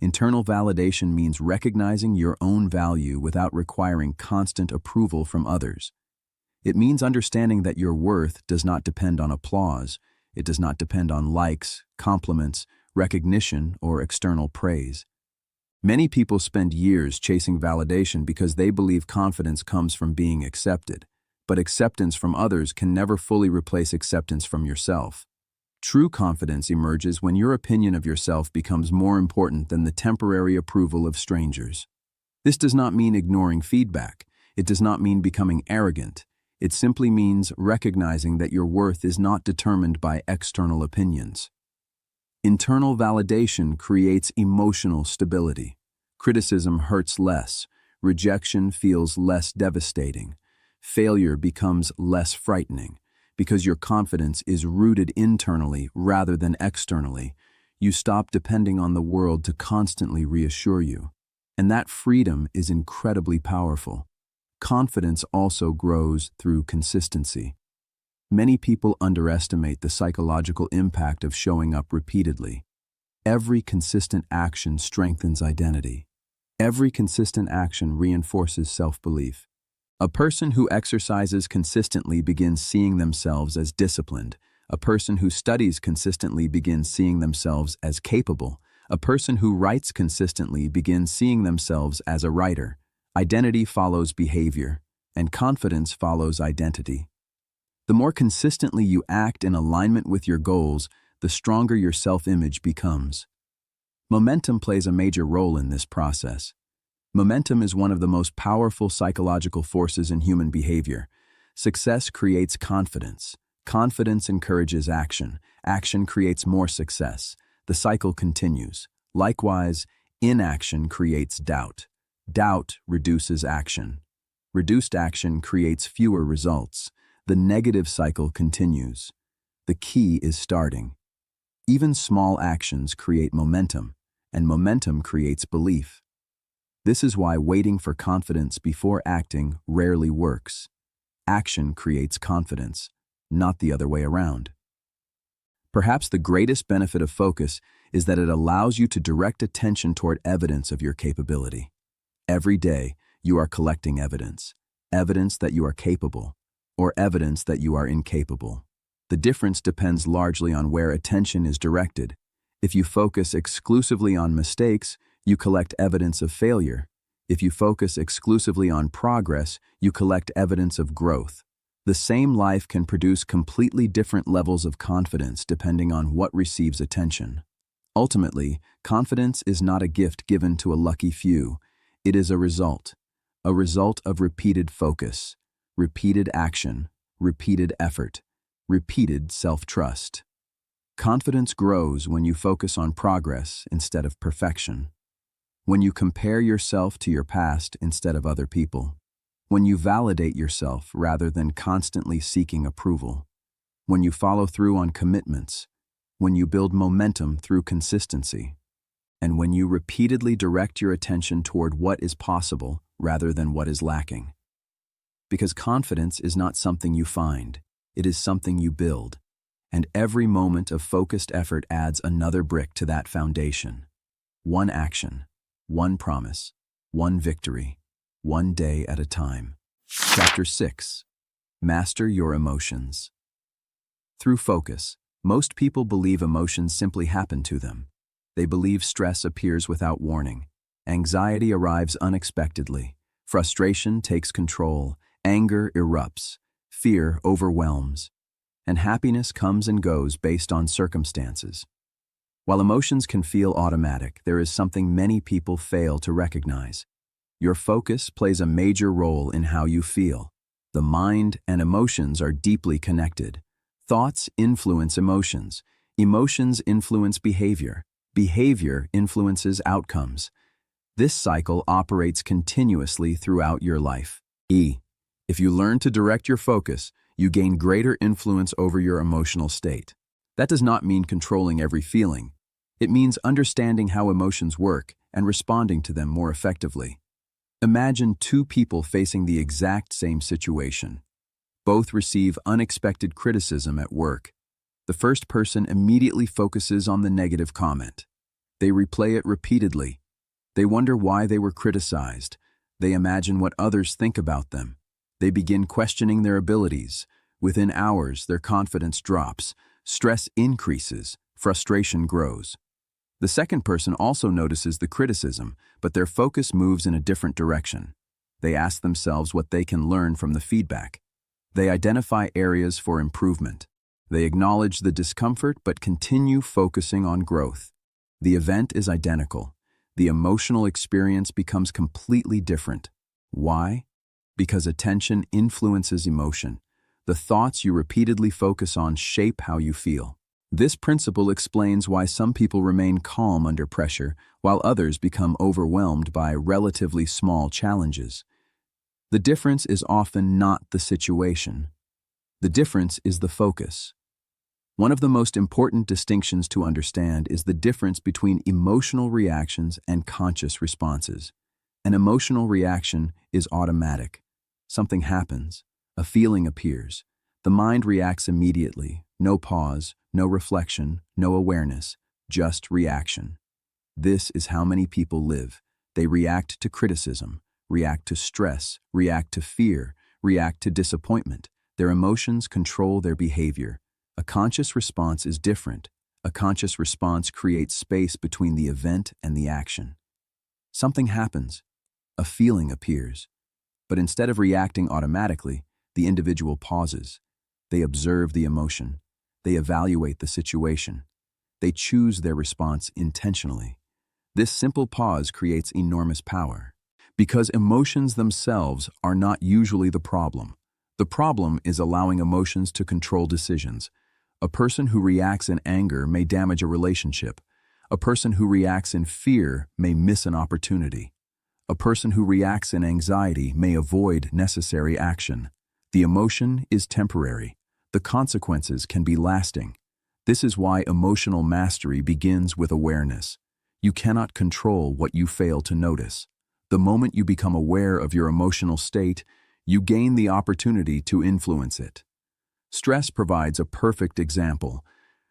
Internal validation means recognizing your own value without requiring constant approval from others. It means understanding that your worth does not depend on applause. It does not depend on likes, compliments, recognition, or external praise. Many people spend years chasing validation because they believe confidence comes from being accepted, but acceptance from others can never fully replace acceptance from yourself. True confidence emerges when your opinion of yourself becomes more important than the temporary approval of strangers. This does not mean ignoring feedback. It does not mean becoming arrogant. It simply means recognizing that your worth is not determined by external opinions. Internal validation creates emotional stability. Criticism hurts less. Rejection feels less devastating. Failure becomes less frightening. Because your confidence is rooted internally rather than externally, you stop depending on the world to constantly reassure you. And that freedom is incredibly powerful. Confidence also grows through consistency. Many people underestimate the psychological impact of showing up repeatedly. Every consistent action strengthens identity. Every consistent action reinforces self-belief. A person who exercises consistently begins seeing themselves as disciplined. A person who studies consistently begins seeing themselves as capable. A person who writes consistently begins seeing themselves as a writer. Identity follows behavior, and confidence follows identity. The more consistently you act in alignment with your goals, the stronger your self-image becomes. Momentum plays a major role in this process. Momentum is one of the most powerful psychological forces in human behavior. Success creates confidence. Confidence encourages action. Action creates more success. The cycle continues. Likewise, inaction creates doubt. Doubt reduces action. Reduced action creates fewer results. The negative cycle continues. The key is starting. Even small actions create momentum, and momentum creates belief. This is why waiting for confidence before acting rarely works. Action creates confidence, not the other way around. Perhaps the greatest benefit of focus is that it allows you to direct attention toward evidence of your capability. Every day, you are collecting evidence. Evidence that you are capable, or evidence that you are incapable. The difference depends largely on where attention is directed. If you focus exclusively on mistakes, you collect evidence of failure. If you focus exclusively on progress, you collect evidence of growth. The same life can produce completely different levels of confidence depending on what receives attention. Ultimately, confidence is not a gift given to a lucky few. It is a result of repeated focus, repeated action, repeated effort, repeated self-trust. Confidence grows when you focus on progress instead of perfection. When you compare yourself to your past instead of other people. When you validate yourself rather than constantly seeking approval. When you follow through on commitments. When you build momentum through consistency. And when you repeatedly direct your attention toward what is possible rather than what is lacking. Because confidence is not something you find, it is something you build. And every moment of focused effort adds another brick to that foundation. One action, one promise, one victory, one day at a time. Chapter 6. Master your emotions. Through focus, most people believe emotions simply happen to them. They believe stress appears without warning. Anxiety arrives unexpectedly. Frustration takes control. Anger erupts. Fear overwhelms. And happiness comes and goes based on circumstances. While emotions can feel automatic, there is something many people fail to recognize. Your focus plays a major role in how you feel. The mind and emotions are deeply connected. Thoughts influence emotions. Emotions influence behavior. Behavior influences outcomes. This cycle operates continuously throughout your life. If you learn to direct your focus, you gain greater influence over your emotional state. That does not mean controlling every feeling. It means understanding how emotions work and responding to them more effectively. Imagine two people facing the exact same situation. Both receive unexpected criticism at work. The first person immediately focuses on the negative comment. They replay it repeatedly. They wonder why they were criticized. They imagine what others think about them. They begin questioning their abilities. Within hours, their confidence drops. Stress increases. Frustration grows. The second person also notices the criticism, but their focus moves in a different direction. They ask themselves what they can learn from the feedback. They identify areas for improvement. They acknowledge the discomfort but continue focusing on growth. The event is identical. The emotional experience becomes completely different. Why? Because attention influences emotion. The thoughts you repeatedly focus on shape how you feel. This principle explains why some people remain calm under pressure, while others become overwhelmed by relatively small challenges. The difference is often not the situation. The difference is the focus. One of the most important distinctions to understand is the difference between emotional reactions and conscious responses. An emotional reaction is automatic. Something happens, a feeling appears. The mind reacts immediately, no pause, no reflection, no awareness, just reaction. This is how many people live. They react to criticism, react to stress, react to fear, react to disappointment. Their emotions control their behavior. A conscious response is different. A conscious response creates space between the event and the action. Something happens. A feeling appears. But instead of reacting automatically, the individual pauses. They observe the emotion. They evaluate the situation. They choose their response intentionally. This simple pause creates enormous power. Because emotions themselves are not usually the problem. The problem is allowing emotions to control decisions. A person who reacts in anger may damage a relationship. A person who reacts in fear may miss an opportunity. A person who reacts in anxiety may avoid necessary action. The emotion is temporary. The consequences can be lasting. This is why emotional mastery begins with awareness. You cannot control what you fail to notice. The moment you become aware of your emotional state, you gain the opportunity to influence it. Stress provides a perfect example.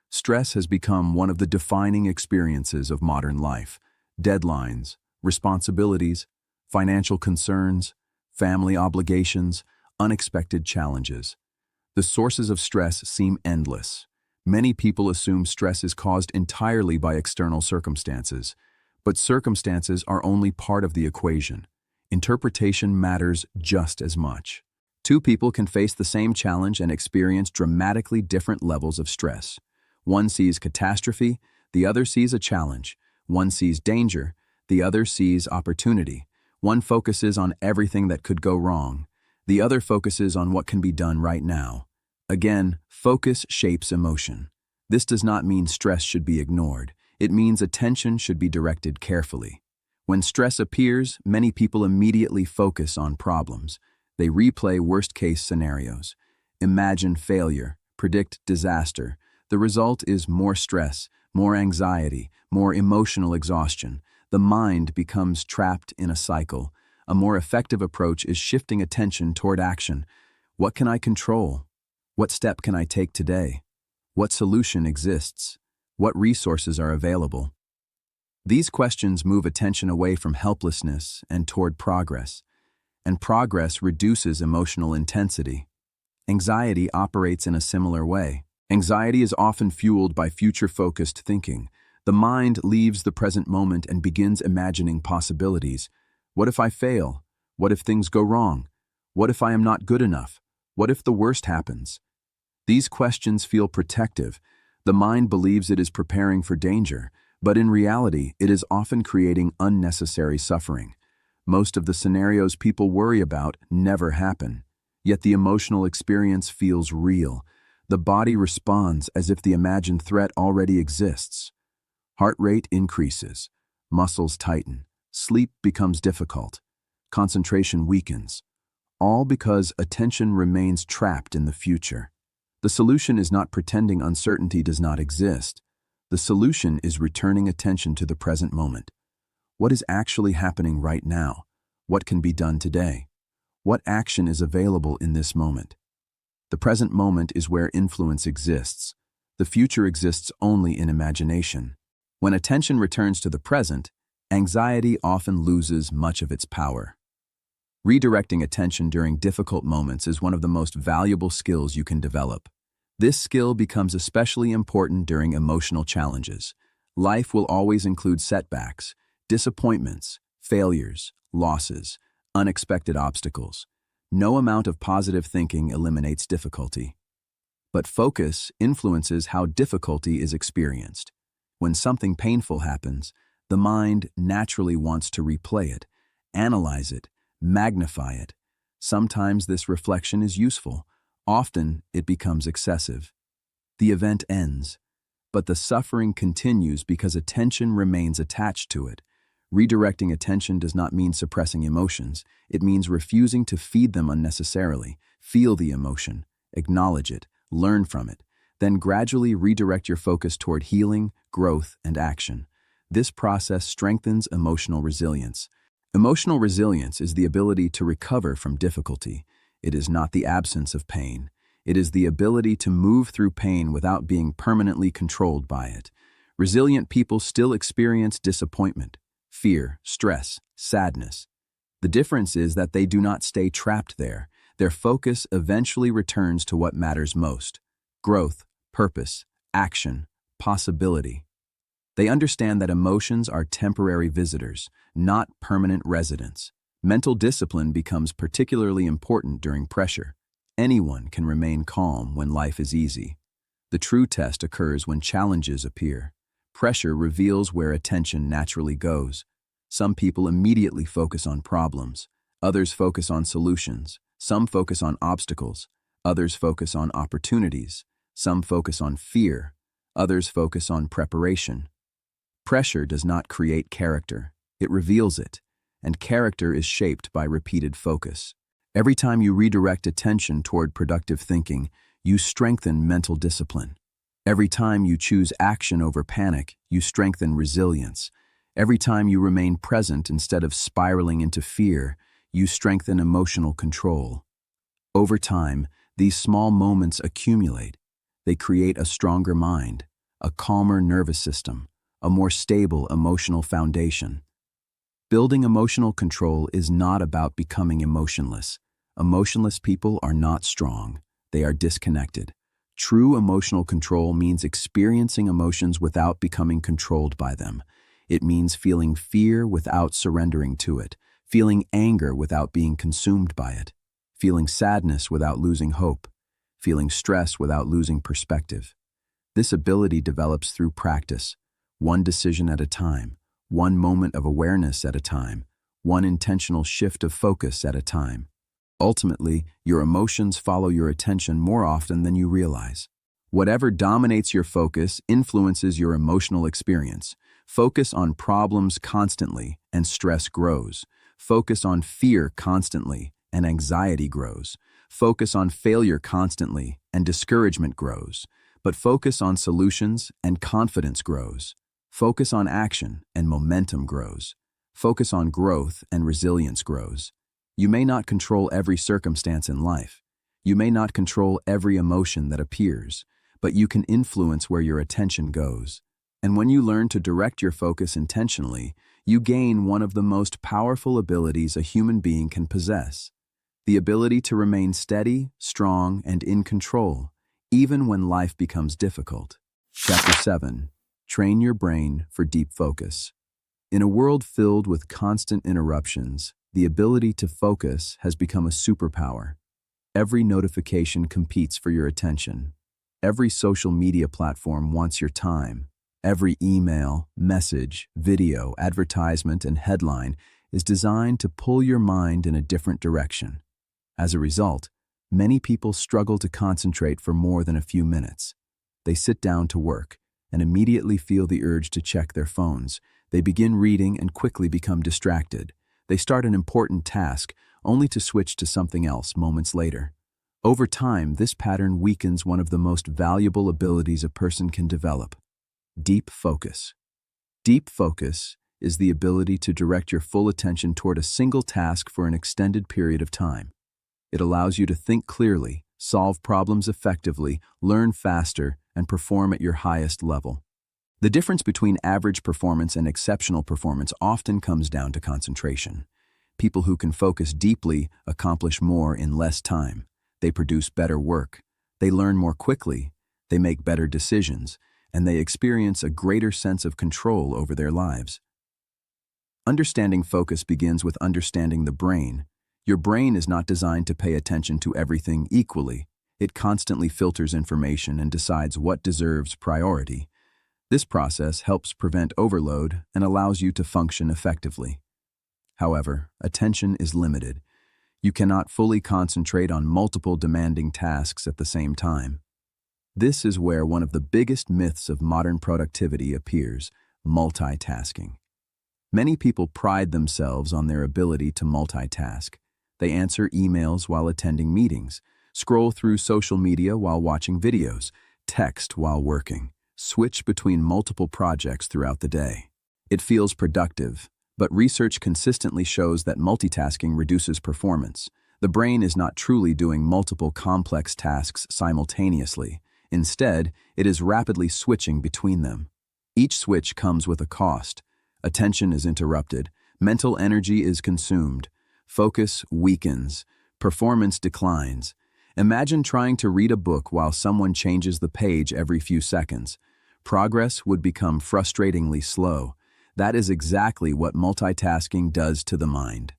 Stress has become one of the defining experiences of modern life. Deadlines, responsibilities, financial concerns, family obligations, unexpected challenges. The sources of stress seem endless. Many people assume stress is caused entirely by external circumstances, but circumstances are only part of the equation. Interpretation matters just as much. Two people can face the same challenge and experience dramatically different levels of stress. One sees catastrophe, the other sees a challenge. One sees danger, the other sees opportunity. One focuses on everything that could go wrong. The other focuses on what can be done right now. Again, focus shapes emotion. This does not mean stress should be ignored. It means attention should be directed carefully. When stress appears, many people immediately focus on problems. They replay worst-case scenarios. Imagine failure, predict disaster. The result is more stress, more anxiety, more emotional exhaustion. The mind becomes trapped in a cycle. A more effective approach is shifting attention toward action. What can I control? What step can I take today? What solution exists? What resources are available? These questions move attention away from helplessness and toward progress, and progress reduces emotional intensity. Anxiety operates in a similar way. Anxiety is often fueled by future-focused thinking. The mind leaves the present moment and begins imagining possibilities. What if I fail? What if things go wrong? What if I am not good enough? What if the worst happens? These questions feel protective. The mind believes it is preparing for danger, but in reality, it is often creating unnecessary suffering. Most of the scenarios people worry about never happen, yet the emotional experience feels real. The body responds as if the imagined threat already exists. Heart rate increases, muscles tighten, sleep becomes difficult, concentration weakens, all because attention remains trapped in the future. The solution is not pretending uncertainty does not exist. The solution is returning attention to the present moment. What is actually happening right now? What can be done today? What action is available in this moment? The present moment is where influence exists. The future exists only in imagination. When attention returns to the present, anxiety often loses much of its power. Redirecting attention during difficult moments is one of the most valuable skills you can develop. This skill becomes especially important during emotional challenges. Life will always include setbacks, disappointments, failures, losses, unexpected obstacles. No amount of positive thinking eliminates difficulty. But focus influences how difficulty is experienced. When something painful happens, the mind naturally wants to replay it, analyze it, magnify it. Sometimes this reflection is useful. Often it becomes excessive. The event ends. but the suffering continues because attention remains attached to it. Redirecting attention does not mean suppressing emotions. It means refusing to feed them unnecessarily. Feel the emotion, acknowledge it, learn from it, then gradually redirect your focus toward healing, growth, and action. This process strengthens emotional resilience. Emotional resilience is the ability to recover from difficulty. It is not the absence of pain. It is the ability to move through pain without being permanently controlled by it. Resilient people still experience disappointment, fear, stress, sadness. The difference is that they do not stay trapped there. Their focus eventually returns to what matters most: growth, purpose, action, possibility. They understand that emotions are temporary visitors, not permanent residents. Mental discipline becomes particularly important during pressure. Anyone can remain calm when life is easy. The true test occurs when challenges appear. Pressure reveals where attention naturally goes. Some people immediately focus on problems. Others focus on solutions. Some focus on obstacles. Others focus on opportunities. Some focus on fear. Others focus on preparation. Pressure does not create character. It reveals it. And character is shaped by repeated focus. Every time you redirect attention toward productive thinking, you strengthen mental discipline. Every time you choose action over panic, you strengthen resilience. Every time you remain present instead of spiraling into fear, you strengthen emotional control. Over time, these small moments accumulate. They create a stronger mind, a calmer nervous system, a more stable emotional foundation. Building emotional control is not about becoming emotionless. Emotionless people are not strong. They are disconnected. True emotional control means experiencing emotions without becoming controlled by them. It means feeling fear without surrendering to it, feeling anger without being consumed by it, feeling sadness without losing hope, feeling stress without losing perspective. This ability develops through practice, one decision at a time, one moment of awareness at a time, one intentional shift of focus at a time. Ultimately, your emotions follow your attention more often than you realize. Whatever dominates your focus influences your emotional experience. Focus on problems constantly, and stress grows. Focus on fear constantly, and anxiety grows. Focus on failure constantly, and discouragement grows. But focus on solutions, and confidence grows. Focus on action, and momentum grows. Focus on growth, and resilience grows. You may not control every circumstance in life. You may not control every emotion that appears, but you can influence where your attention goes. And when you learn to direct your focus intentionally, you gain one of the most powerful abilities a human being can possess: the ability to remain steady, strong, and in control, even when life becomes difficult. Chapter 7. Train your brain for deep focus. In a world filled with constant interruptions, the ability to focus has become a superpower. Every notification competes for your attention. Every social media platform wants your time. Every email, message, video, advertisement, and headline is designed to pull your mind in a different direction. As a result, many people struggle to concentrate for more than a few minutes. They sit down to work and immediately feel the urge to check their phones. They begin reading and quickly become distracted. They start an important task, only to switch to something else moments later. Over time, this pattern weakens one of the most valuable abilities a person can develop: deep focus. Deep focus is the ability to direct your full attention toward a single task for an extended period of time. It allows you to think clearly, solve problems effectively, learn faster, and perform at your highest level. The difference between average performance and exceptional performance often comes down to concentration. People who can focus deeply accomplish more in less time. They produce better work. They learn more quickly. They make better decisions, and they experience a greater sense of control over their lives. Understanding focus begins with understanding the brain. Your brain is not designed to pay attention to everything equally. It constantly filters information and decides what deserves priority. This process helps prevent overload and allows you to function effectively. However, attention is limited. You cannot fully concentrate on multiple demanding tasks at the same time. This is where one of the biggest myths of modern productivity appears: multitasking. Many people pride themselves on their ability to multitask. They answer emails while attending meetings, scroll through social media while watching videos, text while working, switch between multiple projects throughout the day. It feels productive, but research consistently shows that multitasking reduces performance. The brain is not truly doing multiple complex tasks simultaneously. Instead, it is rapidly switching between them. Each switch comes with a cost. Attention is interrupted, mental energy is consumed, focus weakens, performance declines. Imagine trying to read a book while someone changes the page every few seconds. Progress would become frustratingly slow. That is exactly what multitasking does to the mind.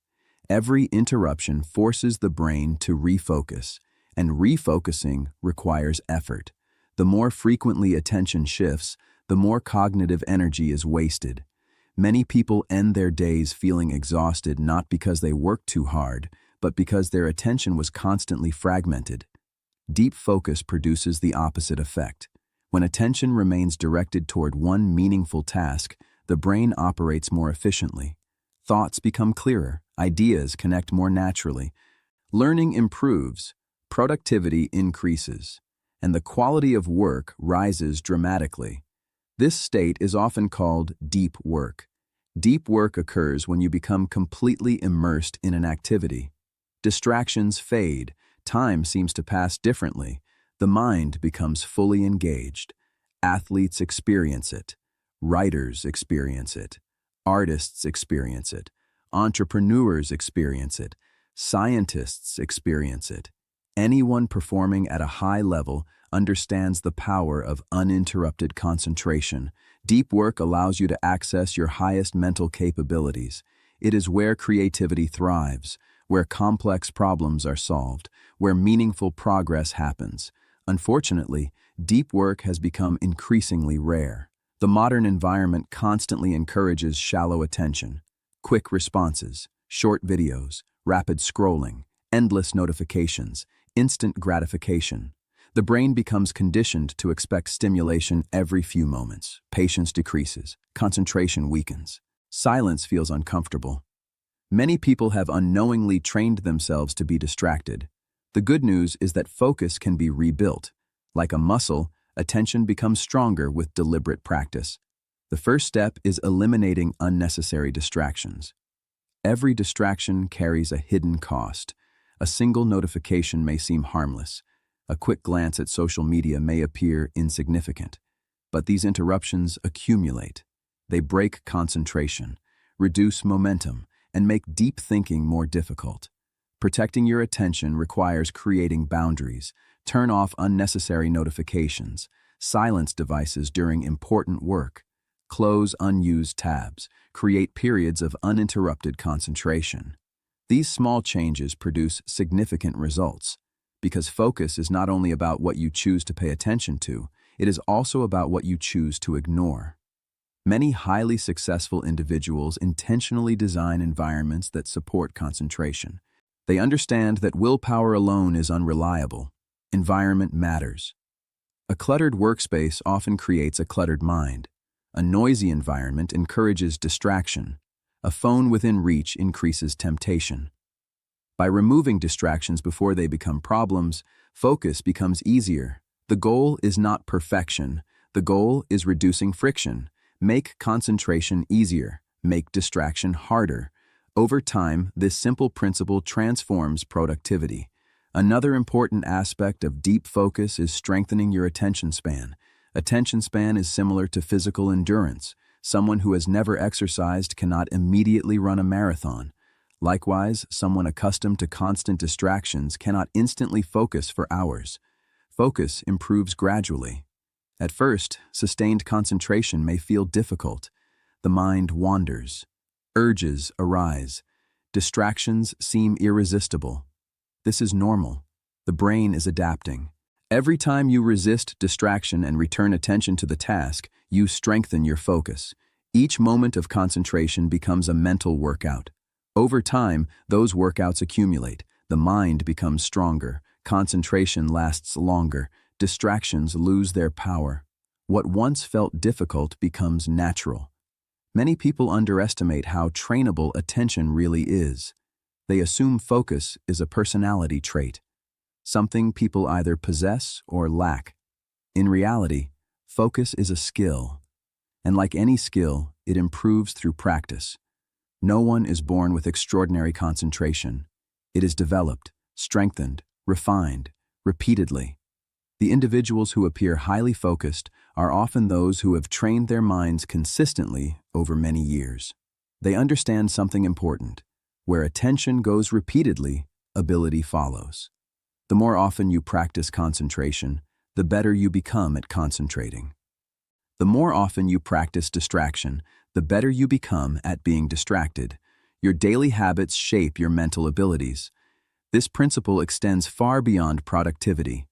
Every interruption forces the brain to refocus, and refocusing requires effort. The more frequently attention shifts, the more cognitive energy is wasted. Many people end their days feeling exhausted not because they worked too hard, but because their attention was constantly fragmented. Deep focus produces the opposite effect. When attention remains directed toward one meaningful task, the brain operates more efficiently. Thoughts become clearer, ideas connect more naturally. Learning improves, productivity increases, and the quality of work rises dramatically. This state is often called deep work. Deep work occurs when you become completely immersed in an activity. Distractions fade, time seems to pass differently, the mind becomes fully engaged. Athletes experience it, writers experience it, artists experience it, entrepreneurs experience it, scientists experience it. Anyone performing at a high level understands the power of uninterrupted concentration. Deep work allows you to access your highest mental capabilities. It is where creativity thrives, where complex problems are solved, where meaningful progress happens. Unfortunately, deep work has become increasingly rare. The modern environment constantly encourages shallow attention, quick responses, short videos, rapid scrolling, endless notifications, instant gratification. The brain becomes conditioned to expect stimulation every few moments. Patience decreases, concentration weakens. Silence feels uncomfortable. Many people have unknowingly trained themselves to be distracted. The good news is that focus can be rebuilt. Like a muscle, attention becomes stronger with deliberate practice. The first step is eliminating unnecessary distractions. Every distraction carries a hidden cost. A single notification may seem harmless. A quick glance at social media may appear insignificant. But these interruptions accumulate. They break concentration, reduce momentum, and make deep thinking more difficult. Protecting your attention requires creating boundaries. Turn off unnecessary notifications. Silence devices during important work. Close unused tabs. Create periods of uninterrupted concentration. These small changes produce significant results, because focus is not only about what you choose to pay attention to, it is also about what you choose to ignore. Many highly successful individuals intentionally design environments that support concentration. They understand that willpower alone is unreliable. Environment matters. A cluttered workspace often creates a cluttered mind. A noisy environment encourages distraction. A phone within reach increases temptation. By removing distractions before they become problems, focus becomes easier. The goal is not perfection. The goal is reducing friction. Make concentration easier. Make distraction harder. Over time, this simple principle transforms productivity. Another important aspect of deep focus is strengthening your attention span. Attention span is similar to physical endurance. Someone who has never exercised cannot immediately run a marathon. Likewise, someone accustomed to constant distractions cannot instantly focus for hours. Focus improves gradually. At first, sustained concentration may feel difficult. The mind wanders. Urges arise. Distractions seem irresistible. This is normal. The brain is adapting. Every time you resist distraction and return attention to the task, you strengthen your focus. Each moment of concentration becomes a mental workout. Over time, those workouts accumulate. The mind becomes stronger. Concentration lasts longer. distractions lose their power. What once felt difficult becomes natural. Many people underestimate how trainable attention really is. They assume focus is a personality trait, something people either possess or lack. In reality, focus is a skill, and like any skill, it improves through practice. No one is born with extraordinary concentration. It is developed, strengthened, refined, repeatedly. The individuals who appear highly focused are often those who have trained their minds consistently over many years. They understand something important. Where attention goes repeatedly, ability follows. The more often you practice concentration, the better you become at concentrating. The more often you practice distraction, the better you become at being distracted. Your daily habits shape your mental abilities. This principle extends far beyond productivity.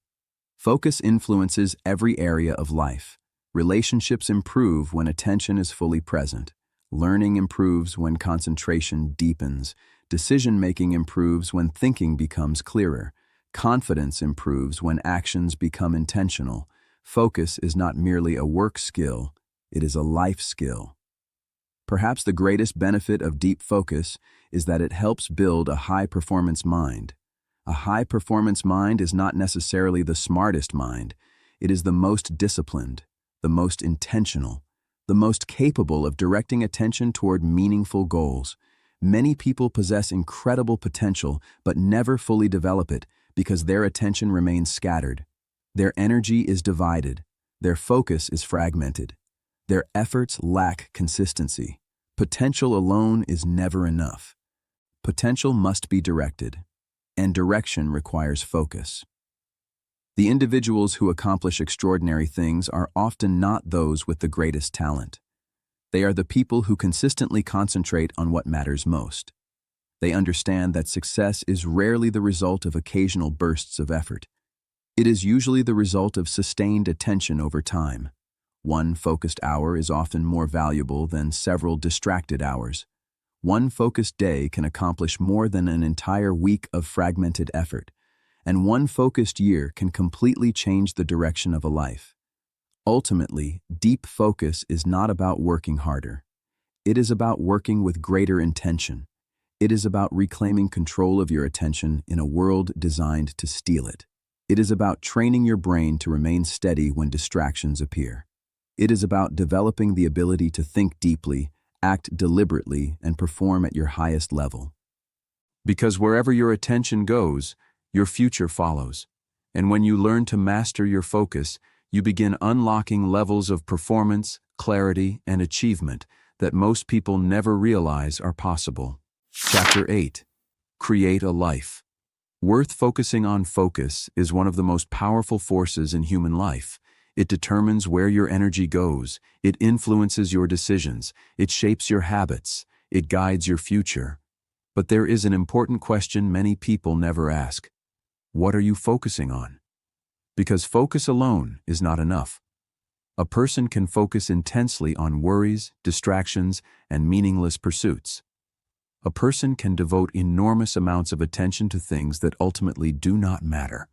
Focus influences every area of life. Relationships improve when attention is fully present. Learning improves when concentration deepens. Decision-making improves when thinking becomes clearer. Confidence improves when actions become intentional. Focus is not merely a work skill, it is a life skill. Perhaps the greatest benefit of deep focus is that it helps build a high-performance mind. A high-performance mind is not necessarily the smartest mind. It is the most disciplined, the most intentional, the most capable of directing attention toward meaningful goals. Many people possess incredible potential but never fully develop it because their attention remains scattered. Their energy is divided. Their focus is fragmented. Their efforts lack consistency. Potential alone is never enough. Potential must be directed, and direction requires focus. The individuals who accomplish extraordinary things are often not those with the greatest talent. They are the people who consistently concentrate on what matters most. They understand that success is rarely the result of occasional bursts of effort. It is usually the result of sustained attention over time. One focused hour is often more valuable than several distracted hours. One focused day can accomplish more than an entire week of fragmented effort, and one focused year can completely change the direction of a life. Ultimately, deep focus is not about working harder. It is about working with greater intention. It is about reclaiming control of your attention in a world designed to steal it. It is about training your brain to remain steady when distractions appear. It is about developing the ability to think deeply, act deliberately, and perform at your highest level. Because wherever your attention goes, your future follows. And when you learn to master your focus, you begin unlocking levels of performance, clarity, and achievement that most people never realize are possible. Chapter 8. Create a life. Worth focusing on. Focus is one of the most powerful forces in human life. It determines where your energy goes. It influences your decisions. It shapes your habits. It guides your future. But there is an important question many people never ask. What are you focusing on? Because focus alone is not enough. A person can focus intensely on worries, distractions, and meaningless pursuits. A person can devote enormous amounts of attention to things that ultimately do not matter.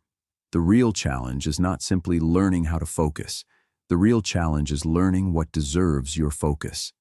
The real challenge is not simply learning how to focus. The real challenge is learning what deserves your focus.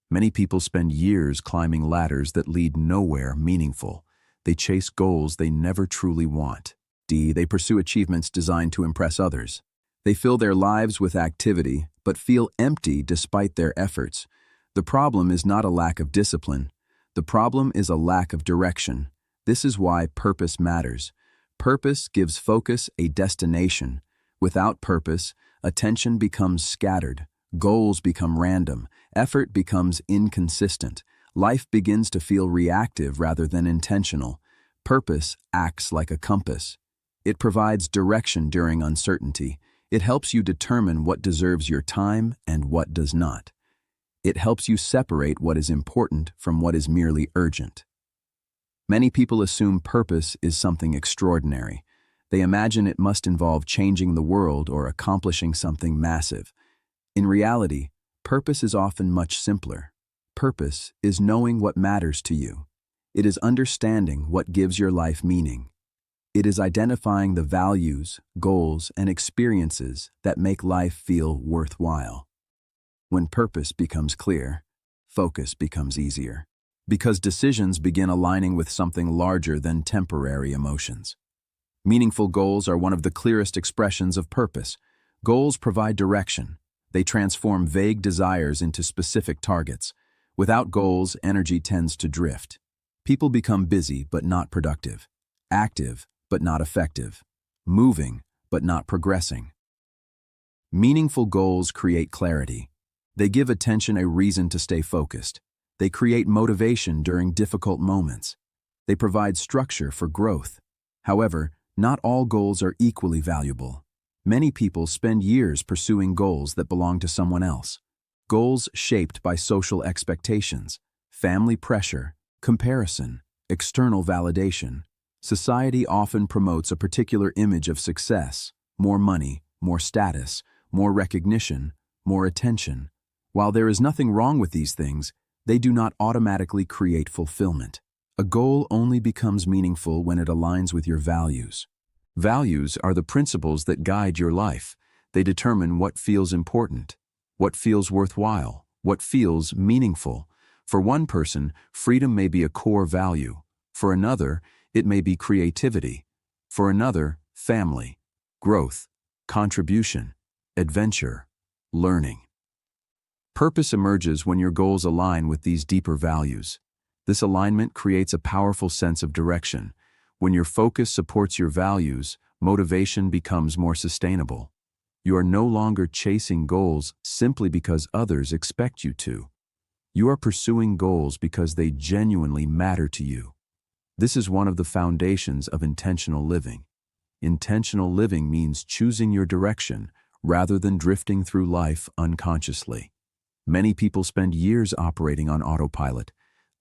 Many people spend years climbing ladders that lead nowhere meaningful. They chase goals they never truly want. They pursue achievements designed to impress others. They fill their lives with activity, but feel empty despite their efforts. The problem is not a lack of discipline. The problem is a lack of direction. This is why purpose matters. Purpose gives focus a destination. Without purpose, attention becomes scattered. Goals become random. Effort becomes inconsistent. Life begins to feel reactive rather than intentional. Purpose acts like a compass. It provides direction during uncertainty. It helps you determine what deserves your time and what does not. It helps you separate what is important from what is merely urgent. Many people assume purpose is something extraordinary. They imagine it must involve changing the world or accomplishing something massive. In reality, purpose is often much simpler. Purpose is knowing what matters to you. It is understanding what gives your life meaning. It is identifying the values, goals, and experiences that make life feel worthwhile. When purpose becomes clear, focus becomes easier, because decisions begin aligning with something larger than temporary emotions. Meaningful goals are one of the clearest expressions of purpose. Goals provide direction. They transform vague desires into specific targets. Without goals, energy tends to drift. People become busy but not productive, active but not effective, moving but not progressing. Meaningful goals create clarity. They give attention a reason to stay focused. They create motivation during difficult moments. They provide structure for growth. However, not all goals are equally valuable. Many people spend years pursuing goals that belong to someone else. Goals shaped by social expectations, family pressure, comparison, external validation. Society often promotes a particular image of success: more money, more status, more recognition, more attention. While there is nothing wrong with these things, they do not automatically create fulfillment. A goal only becomes meaningful when it aligns with your values. Values are the principles that guide your life. They determine what feels important, what feels worthwhile, what feels meaningful. For one person, freedom may be a core value. For another, it may be creativity. For another, family, growth, contribution, adventure, learning. Purpose emerges when your goals align with these deeper values. This alignment creates a powerful sense of direction. When your focus supports your values, motivation becomes more sustainable. You are no longer chasing goals simply because others expect you to. You are pursuing goals because they genuinely matter to you. This is one of the foundations of intentional living. Intentional living means choosing your direction rather than drifting through life unconsciously. Many people spend years operating on autopilot.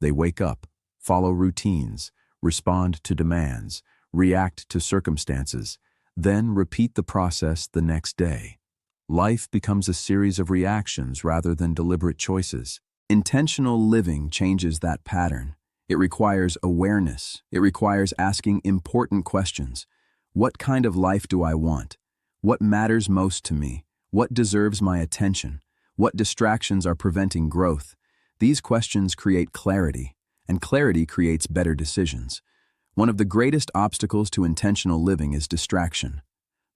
They wake up, follow routines, respond to demands, react to circumstances, then repeat the process the next day. Life becomes a series of reactions rather than deliberate choices. Intentional living changes that pattern. It requires awareness. It requires asking important questions. What kind of life do I want? What matters most to me? What deserves my attention? What distractions are preventing growth? These questions create clarity, and clarity creates better decisions. One of the greatest obstacles to intentional living is distraction.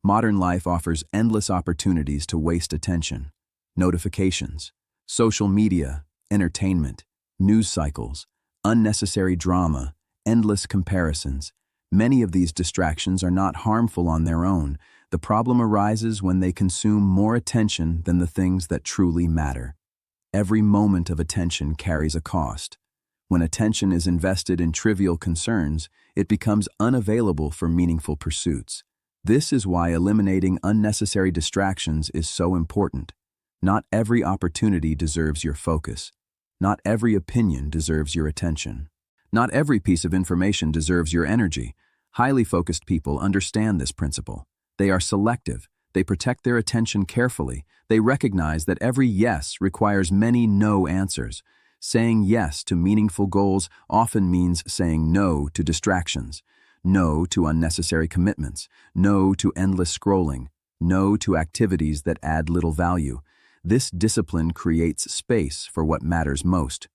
Modern life offers endless opportunities to waste attention. Notifications, social media, entertainment, news cycles, unnecessary drama, endless comparisons. Many of these distractions are not harmful on their own. The problem arises when they consume more attention than the things that truly matter. Every moment of attention carries a cost. When attention is invested in trivial concerns, it becomes unavailable for meaningful pursuits. This is why eliminating unnecessary distractions is so important. Not every opportunity deserves your focus. Not every opinion deserves your attention. Not every piece of information deserves your energy. Highly focused people understand this principle. They are selective. They protect their attention carefully. They recognize that every yes requires many no answers. Saying yes to meaningful goals often means saying no to distractions, no to unnecessary commitments, no to endless scrolling, no to activities that add little value. This discipline creates space for what matters most.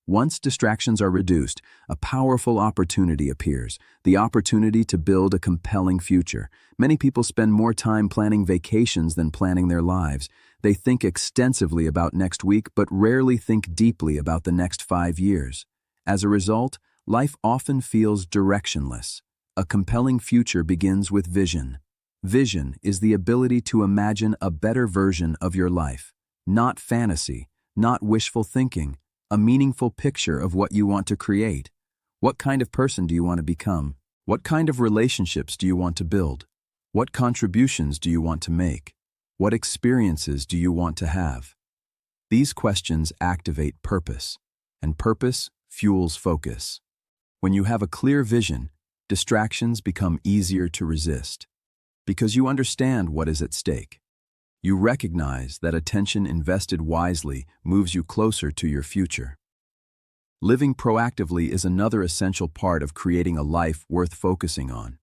Once distractions are reduced, a powerful opportunity appears, the opportunity to build a compelling future. Many people spend more time planning vacations than planning their lives. They think extensively about next week, but rarely think deeply about the next 5 years. As a result, life often feels directionless. A compelling future begins with vision. Vision is the ability to imagine a better version of your life. Not fantasy, not wishful thinking. A meaningful picture of what you want to create. What kind of person do you want to become? What kind of relationships do you want to build? What contributions do you want to make? What experiences do you want to have? These questions activate purpose, and purpose fuels focus. When you have a clear vision, distractions become easier to resist, because you understand what is at stake. You recognize that attention invested wisely moves you closer to your future. Living proactively is another essential part of creating a life worth focusing on.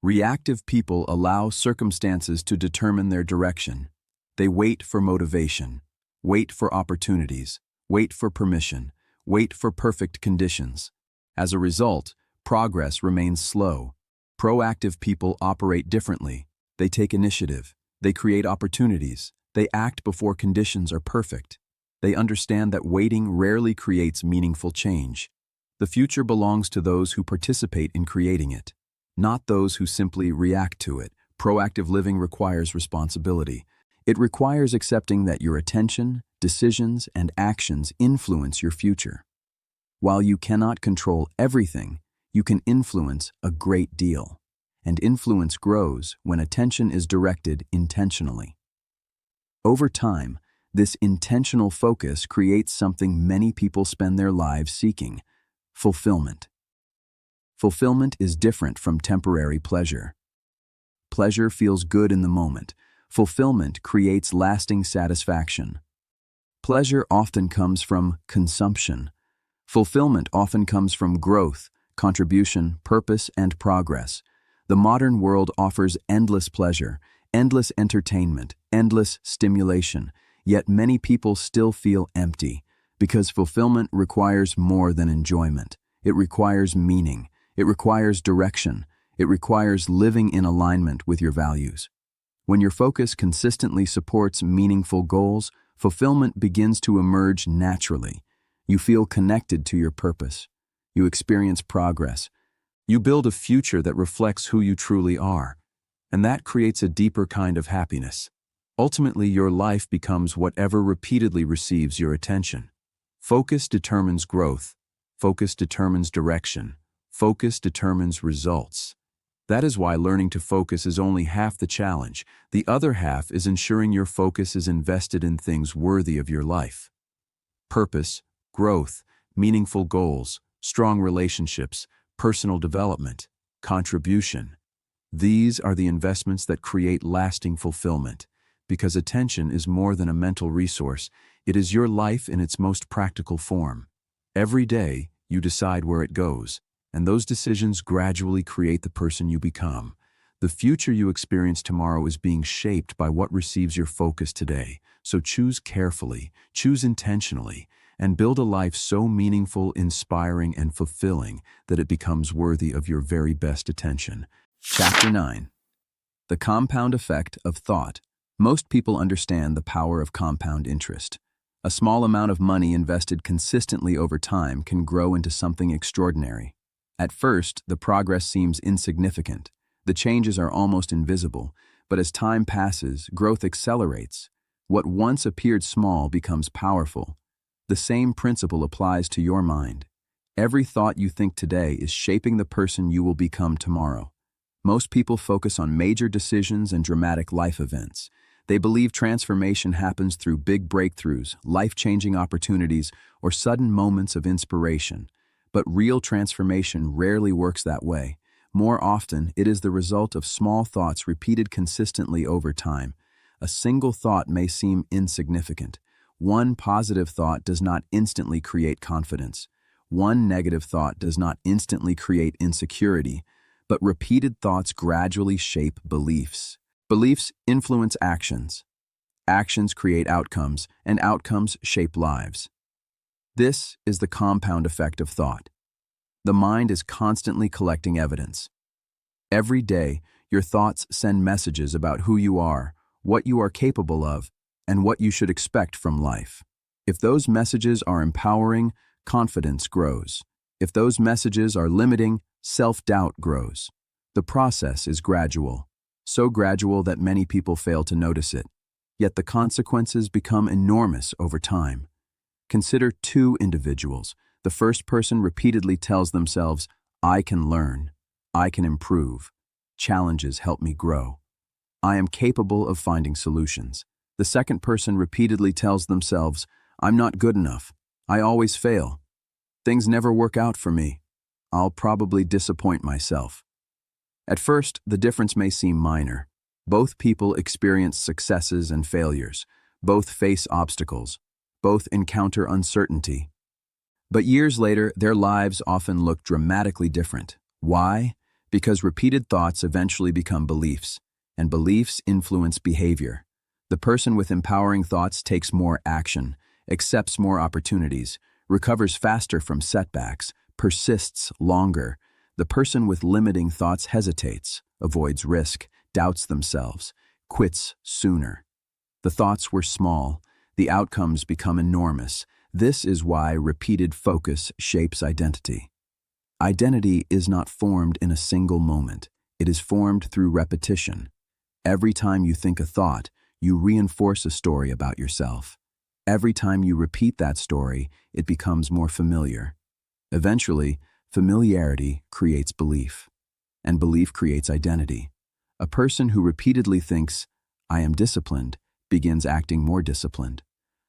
Reactive people allow circumstances to determine their direction. They wait for motivation, wait for opportunities, wait for permission, wait for perfect conditions. As a result, progress remains slow. Proactive people operate differently. They take initiative. They create opportunities. They act before conditions are perfect. They understand that waiting rarely creates meaningful change. The future belongs to those who participate in creating it, not those who simply react to it. Proactive living requires responsibility. It requires accepting that your attention, decisions, and actions influence your future. While you cannot control everything, you can influence a great deal. And influence grows when attention is directed intentionally. Over time, this intentional focus creates something many people spend their lives seeking: fulfillment. Fulfillment is different from temporary pleasure. Pleasure feels good in the moment. Fulfillment creates lasting satisfaction. Pleasure often comes from consumption. Fulfillment often comes from growth, contribution, purpose, and progress. The modern world offers endless pleasure, endless entertainment, endless stimulation, yet many people still feel empty, because fulfillment requires more than enjoyment. It requires meaning. It requires direction. It requires living in alignment with your values. When your focus consistently supports meaningful goals, fulfillment begins to emerge naturally. You feel connected to your purpose. You experience progress. You build a future that reflects who you truly are, and that creates a deeper kind of happiness. Ultimately, your life becomes whatever repeatedly receives your attention. Focus determines growth. Focus determines direction. Focus determines results. That is why learning to focus is only half the challenge. The other half is ensuring your focus is invested in things worthy of your life. Purpose, growth, meaningful goals, strong relationships, personal development, contribution. These are the investments that create lasting fulfillment, because attention is more than a mental resource. It is your life in its most practical form. Every day, you decide where it goes, and those decisions gradually create the person you become. The future you experience tomorrow is being shaped by what receives your focus today. So choose carefully, choose intentionally, and build a life so meaningful, inspiring, and fulfilling that it becomes worthy of your very best attention. Chapter 9. The Compound Effect of Thought. Most people understand the power of compound interest. A small amount of money invested consistently over time can grow into something extraordinary. At first, the progress seems insignificant. The changes are almost invisible, but as time passes, growth accelerates. What once appeared small becomes powerful. The same principle applies to your mind. Every thought you think today is shaping the person you will become tomorrow. Most people focus on major decisions and dramatic life events. They believe transformation happens through big breakthroughs, life-changing opportunities, or sudden moments of inspiration. But real transformation rarely works that way. More often, it is the result of small thoughts repeated consistently over time. A single thought may seem insignificant. One positive thought does not instantly create confidence. One negative thought does not instantly create insecurity, but repeated thoughts gradually shape beliefs. Beliefs influence actions. Actions create outcomes, and outcomes shape lives. This is the compound effect of thought. The mind is constantly collecting evidence. Every day, your thoughts send messages about who you are, what you are capable of, and what you should expect from life. If those messages are empowering, confidence grows. If those messages are limiting, self-doubt grows. The process is gradual, so gradual that many people fail to notice it. Yet the consequences become enormous over time. Consider two individuals. The first person repeatedly tells themselves, "I can learn. I can improve. Challenges help me grow. I am capable of finding solutions." The second person repeatedly tells themselves, "I'm not good enough. I always fail. Things never work out for me. I'll probably disappoint myself." At first, the difference may seem minor. Both people experience successes and failures. Both face obstacles. Both encounter uncertainty. But years later, their lives often look dramatically different. Why? Because repeated thoughts eventually become beliefs, and beliefs influence behavior. The person with empowering thoughts takes more action, accepts more opportunities, recovers faster from setbacks, persists longer. The person with limiting thoughts hesitates, avoids risk, doubts themselves, quits sooner. The thoughts were small, the outcomes become enormous. This is why repeated focus shapes identity. Identity is not formed in a single moment. It is formed through repetition. Every time you think a thought, you reinforce a story about yourself. Every time you repeat that story, it becomes more familiar. Eventually, familiarity creates belief, and belief creates identity. A person who repeatedly thinks, "I am disciplined," begins acting more disciplined.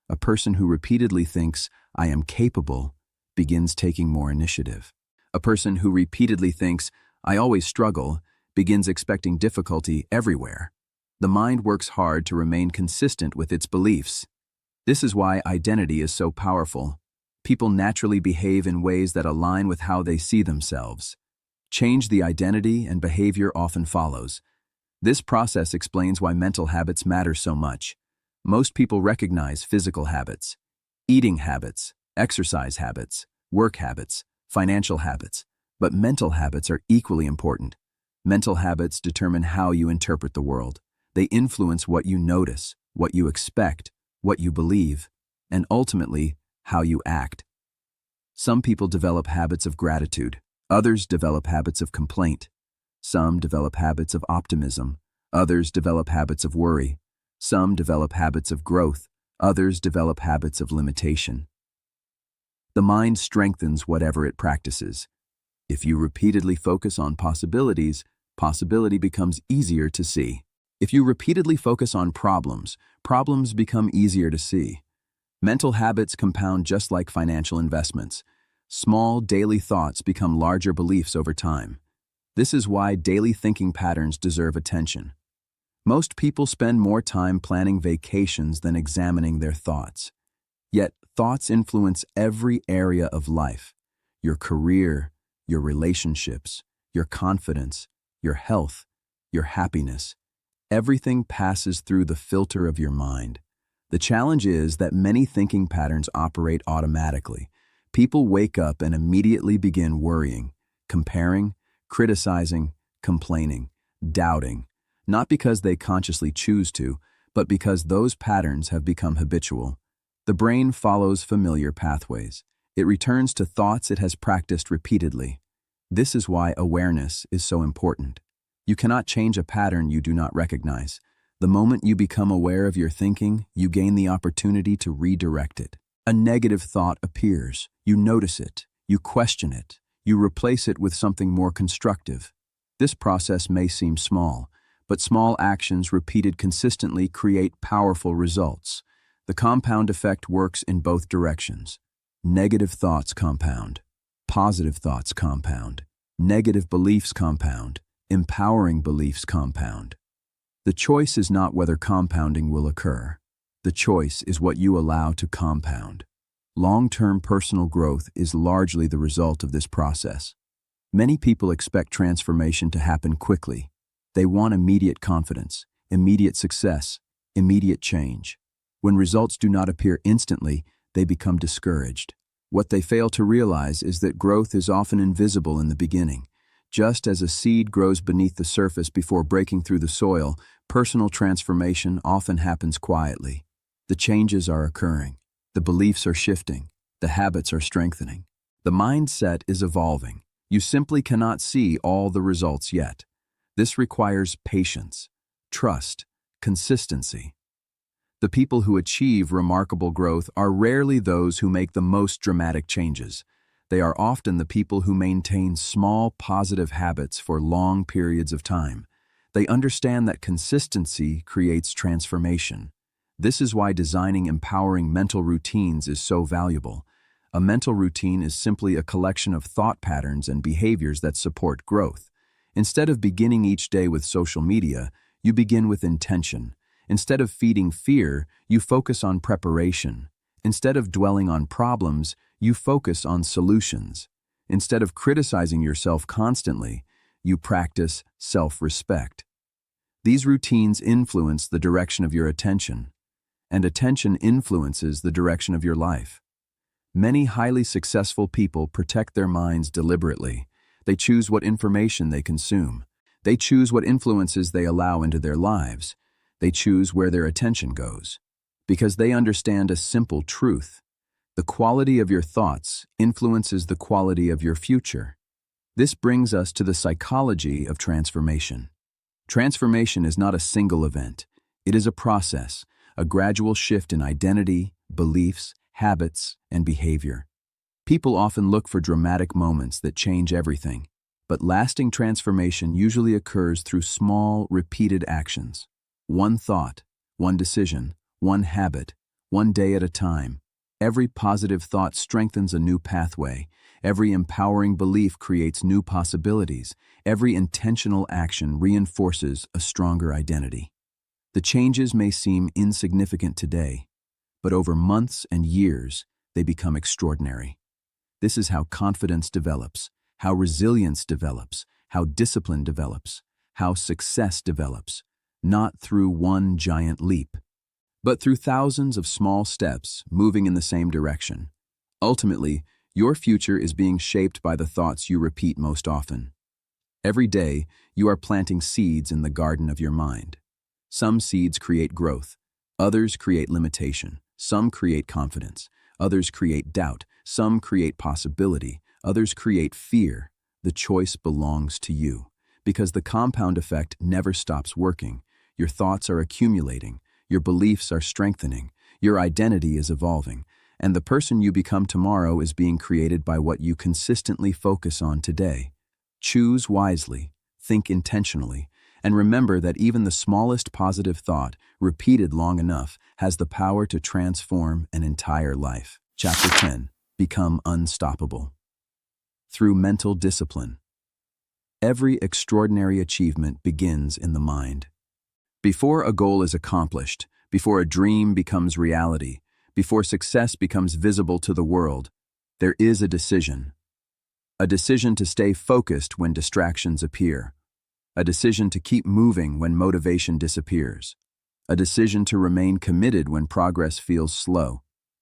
A person who repeatedly thinks, "I am capable," begins taking more initiative. A person who repeatedly thinks, "I always struggle," begins expecting difficulty everywhere. The mind works hard to remain consistent with its beliefs. This is why identity is so powerful. People naturally behave in ways that align with how they see themselves. Change the identity and behavior often follows. This process explains why mental habits matter so much. Most people recognize physical habits, eating habits, exercise habits, work habits, financial habits, but mental habits are equally important. Mental habits determine how you interpret the world. They influence what you notice, what you expect, what you believe, and ultimately, how you act. Some people develop habits of gratitude. Others develop habits of complaint. Some develop habits of optimism. Others develop habits of worry. Some develop habits of growth. Others develop habits of limitation. The mind strengthens whatever it practices. If you repeatedly focus on possibilities, possibility becomes easier to see. If you repeatedly focus on problems, problems become easier to see. Mental habits compound just like financial investments. Small daily thoughts become larger beliefs over time. This is why daily thinking patterns deserve attention. Most people spend more time planning vacations than examining their thoughts. Yet, thoughts influence every area of life: your career, your relationships, your confidence, your health, your happiness. Everything passes through the filter of your mind. The challenge is that many thinking patterns operate automatically. People wake up and immediately begin worrying, comparing, criticizing, complaining, doubting, not because they consciously choose to, but because those patterns have become habitual. The brain follows familiar pathways. It returns to thoughts it has practiced repeatedly. This is why awareness is so important. You cannot change a pattern you do not recognize. The moment you become aware of your thinking, you gain the opportunity to redirect it. A negative thought appears. You notice it. You question it. You replace it with something more constructive. This process may seem small, but small actions repeated consistently create powerful results. The compound effect works in both directions. Negative thoughts compound. Positive thoughts compound. Negative beliefs compound. Empowering beliefs compound. The choice is not whether compounding will occur. The choice is what you allow to compound. Long-term personal growth is largely the result of this process. Many people expect transformation to happen quickly. They want immediate confidence, immediate success, immediate change. When results do not appear instantly, they become discouraged. What they fail to realize is that growth is often invisible in the beginning. Just as a seed grows beneath the surface before breaking through the soil, personal transformation often happens quietly. The changes are occurring. The beliefs are shifting. The habits are strengthening. The mindset is evolving. You simply cannot see all the results yet. This requires patience, trust, consistency. The people who achieve remarkable growth are rarely those who make the most dramatic changes. They are often the people who maintain small, positive habits for long periods of time. They understand that consistency creates transformation. This is why designing empowering mental routines is so valuable. A mental routine is simply a collection of thought patterns and behaviors that support growth. Instead of beginning each day with social media, you begin with intention. Instead of feeding fear, you focus on preparation. Instead of dwelling on problems, you focus on solutions. Instead of criticizing yourself constantly, you practice self-respect. These routines influence the direction of your attention, and attention influences the direction of your life. Many highly successful people protect their minds deliberately. They choose what information they consume. They choose what influences they allow into their lives. They choose where their attention goes. Because they understand a simple truth: the quality of your thoughts influences the quality of your future. This brings us to the psychology of transformation. Transformation is not a single event. It is a process, a gradual shift in identity, beliefs, habits, and behavior. People often look for dramatic moments that change everything, but lasting transformation usually occurs through small, repeated actions. One thought, one decision, one habit, one day at a time. Every positive thought strengthens a new pathway. Every empowering belief creates new possibilities. Every intentional action reinforces a stronger identity. The changes may seem insignificant today, but over months and years, they become extraordinary. This is how confidence develops, how resilience develops, how discipline develops, how success develops, not through one giant leap, but through thousands of small steps moving in the same direction. Ultimately, your future is being shaped by the thoughts you repeat most often. Every day, you are planting seeds in the garden of your mind. Some seeds create growth, others create limitation, some create confidence, others create doubt, some create possibility, others create fear. The choice belongs to you, because the compound effect never stops working. Your thoughts are accumulating, your beliefs are strengthening, your identity is evolving, and the person you become tomorrow is being created by what you consistently focus on today. Choose wisely, think intentionally, and remember that even the smallest positive thought, repeated long enough, has the power to transform an entire life. Chapter 10. Become unstoppable. Through mental discipline. Every extraordinary achievement begins in the mind. Before a goal is accomplished, before a dream becomes reality, before success becomes visible to the world, there is a decision. A decision to stay focused when distractions appear. A decision to keep moving when motivation disappears. A decision to remain committed when progress feels slow.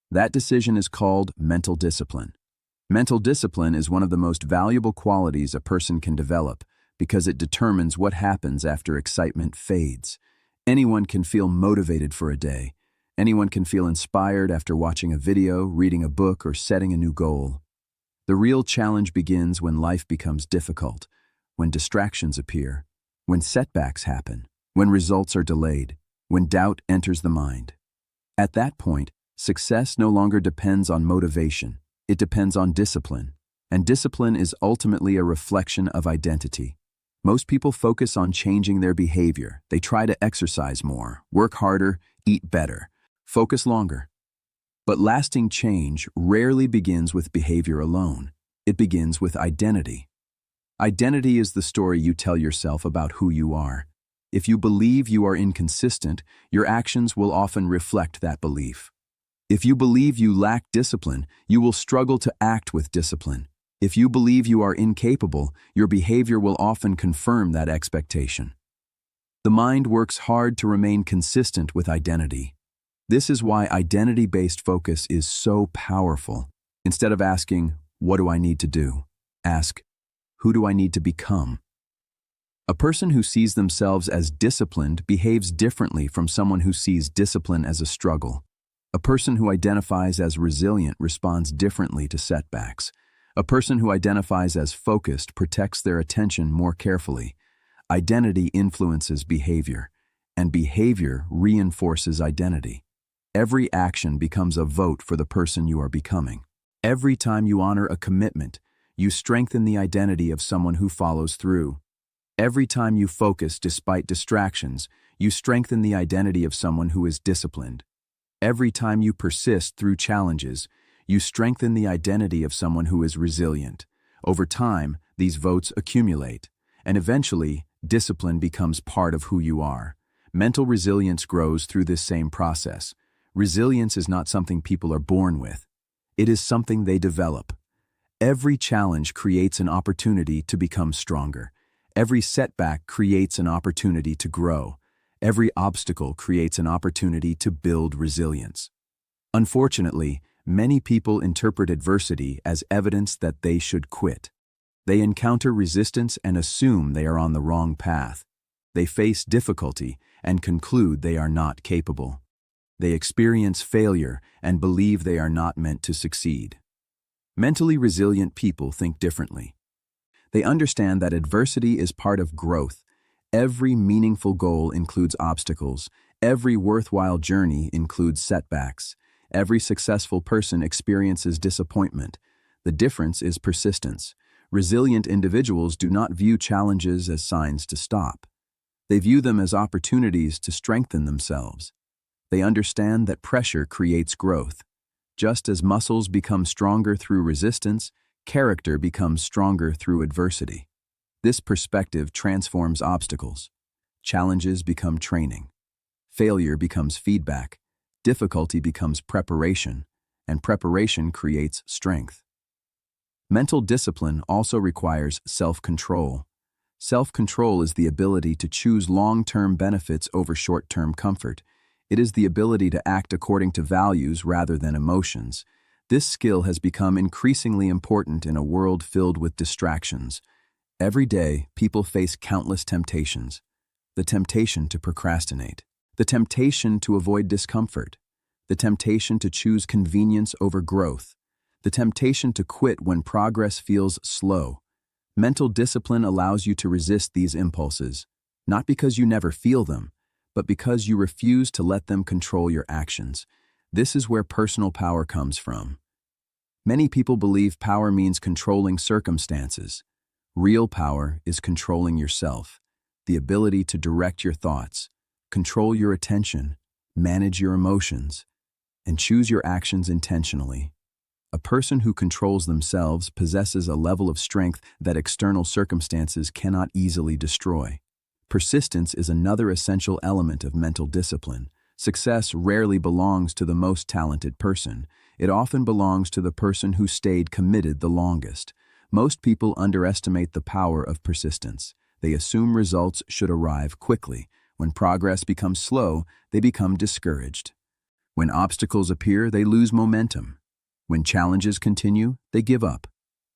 That decision is called mental discipline. Mental discipline is one of the most valuable qualities a person can develop because it determines what happens after excitement fades. Anyone can feel motivated for a day. Anyone can feel inspired after watching a video, reading a book, or setting a new goal. The real challenge begins when life becomes difficult, when distractions appear, when setbacks happen, when results are delayed, when doubt enters the mind. At that point, success no longer depends on motivation. It depends on discipline, and discipline is ultimately a reflection of identity. Most people focus on changing their behavior. They try to exercise more, work harder, eat better, focus longer. But lasting change rarely begins with behavior alone. It begins with identity. Identity is the story you tell yourself about who you are. If you believe you are inconsistent, your actions will often reflect that belief. If you believe you lack discipline, you will struggle to act with discipline. If you believe you are incapable, your behavior will often confirm that expectation. The mind works hard to remain consistent with identity. This is why identity-based focus is so powerful. Instead of asking, "What do I need to do?" ask, "Who do I need to become?" A person who sees themselves as disciplined behaves differently from someone who sees discipline as a struggle. A person who identifies as resilient responds differently to setbacks. A person who identifies as focused protects their attention more carefully. Identity influences behavior, and behavior reinforces identity. Every action becomes a vote for the person you are becoming. Every time you honor a commitment, you strengthen the identity of someone who follows through. Every time you focus despite distractions, you strengthen the identity of someone who is disciplined. Every time you persist through challenges, you strengthen the identity of someone who is resilient. Over time, these votes accumulate, and eventually, discipline becomes part of who you are. Mental resilience grows through this same process. Resilience is not something people are born with. It is something they develop. Every challenge creates an opportunity to become stronger. Every setback creates an opportunity to grow. Every obstacle creates an opportunity to build resilience. Unfortunately, many people interpret adversity as evidence that they should quit. They encounter resistance and assume they are on the wrong path. They face difficulty and conclude they are not capable. They experience failure and believe they are not meant to succeed. Mentally resilient people think differently. They understand that adversity is part of growth. Every meaningful goal includes obstacles. Every worthwhile journey includes setbacks. Every successful person experiences disappointment. The difference is persistence. Resilient individuals do not view challenges as signs to stop. They view them as opportunities to strengthen themselves. They understand that pressure creates growth. Just as muscles become stronger through resistance, character becomes stronger through adversity. This perspective transforms obstacles. Challenges become training. Failure becomes feedback. Difficulty becomes preparation, and preparation creates strength. Mental discipline also requires self-control. Self-control is the ability to choose long-term benefits over short-term comfort. It is the ability to act according to values rather than emotions. This skill has become increasingly important in a world filled with distractions. Every day, people face countless temptations. The temptation to procrastinate. The temptation to avoid discomfort. The temptation to choose convenience over growth. The temptation to quit when progress feels slow. Mental discipline allows you to resist these impulses, not because you never feel them, but because you refuse to let them control your actions. This is where personal power comes from. Many people believe power means controlling circumstances. Real power is controlling yourself, the ability to direct your thoughts, control your attention, manage your emotions, and choose your actions intentionally. A person who controls themselves possesses a level of strength that external circumstances cannot easily destroy. Persistence is another essential element of mental discipline. Success rarely belongs to the most talented person. It often belongs to the person who stayed committed the longest. Most people underestimate the power of persistence. They assume results should arrive quickly. When progress becomes slow, they become discouraged. When obstacles appear, they lose momentum. When challenges continue, they give up.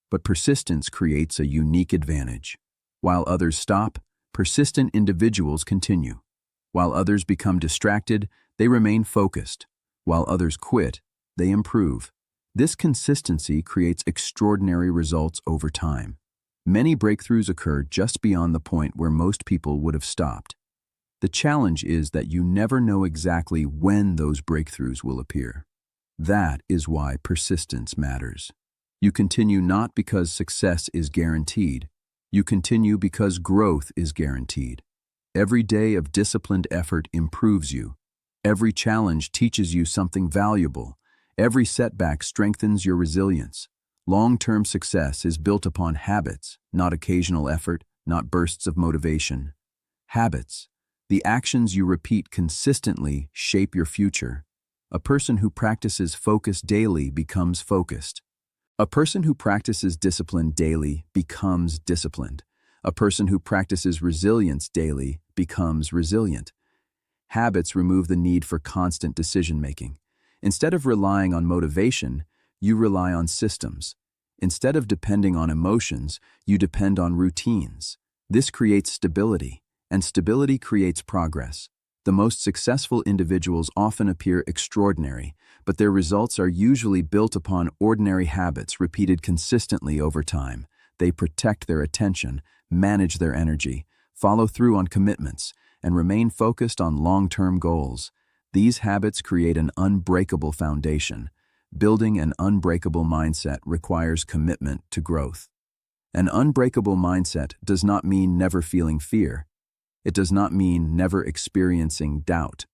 But persistence creates a unique advantage. While others stop, persistent individuals continue. While others become distracted, they remain focused. While others quit, they improve. This consistency creates extraordinary results over time. Many breakthroughs occur just beyond the point where most people would have stopped. The challenge is that you never know exactly when those breakthroughs will appear. That is why persistence matters. You continue not because success is guaranteed. You continue because growth is guaranteed. Every day of disciplined effort improves you. Every challenge teaches you something valuable. Every setback strengthens your resilience. Long-term success is built upon habits, not occasional effort, not bursts of motivation. Habits. The actions you repeat consistently shape your future. A person who practices focus daily becomes focused. A person who practices discipline daily becomes disciplined. A person who practices resilience daily becomes resilient. Habits remove the need for constant decision-making. Instead of relying on motivation, you rely on systems. Instead of depending on emotions, you depend on routines. This creates stability, and stability creates progress. The most successful individuals often appear extraordinary, but their results are usually built upon ordinary habits repeated consistently over time. They protect their attention, manage their energy, follow through on commitments, and remain focused on long-term goals. These habits create an unbreakable foundation. Building an unbreakable mindset requires commitment to growth. An unbreakable mindset does not mean never feeling fear. It does not mean never experiencing doubt.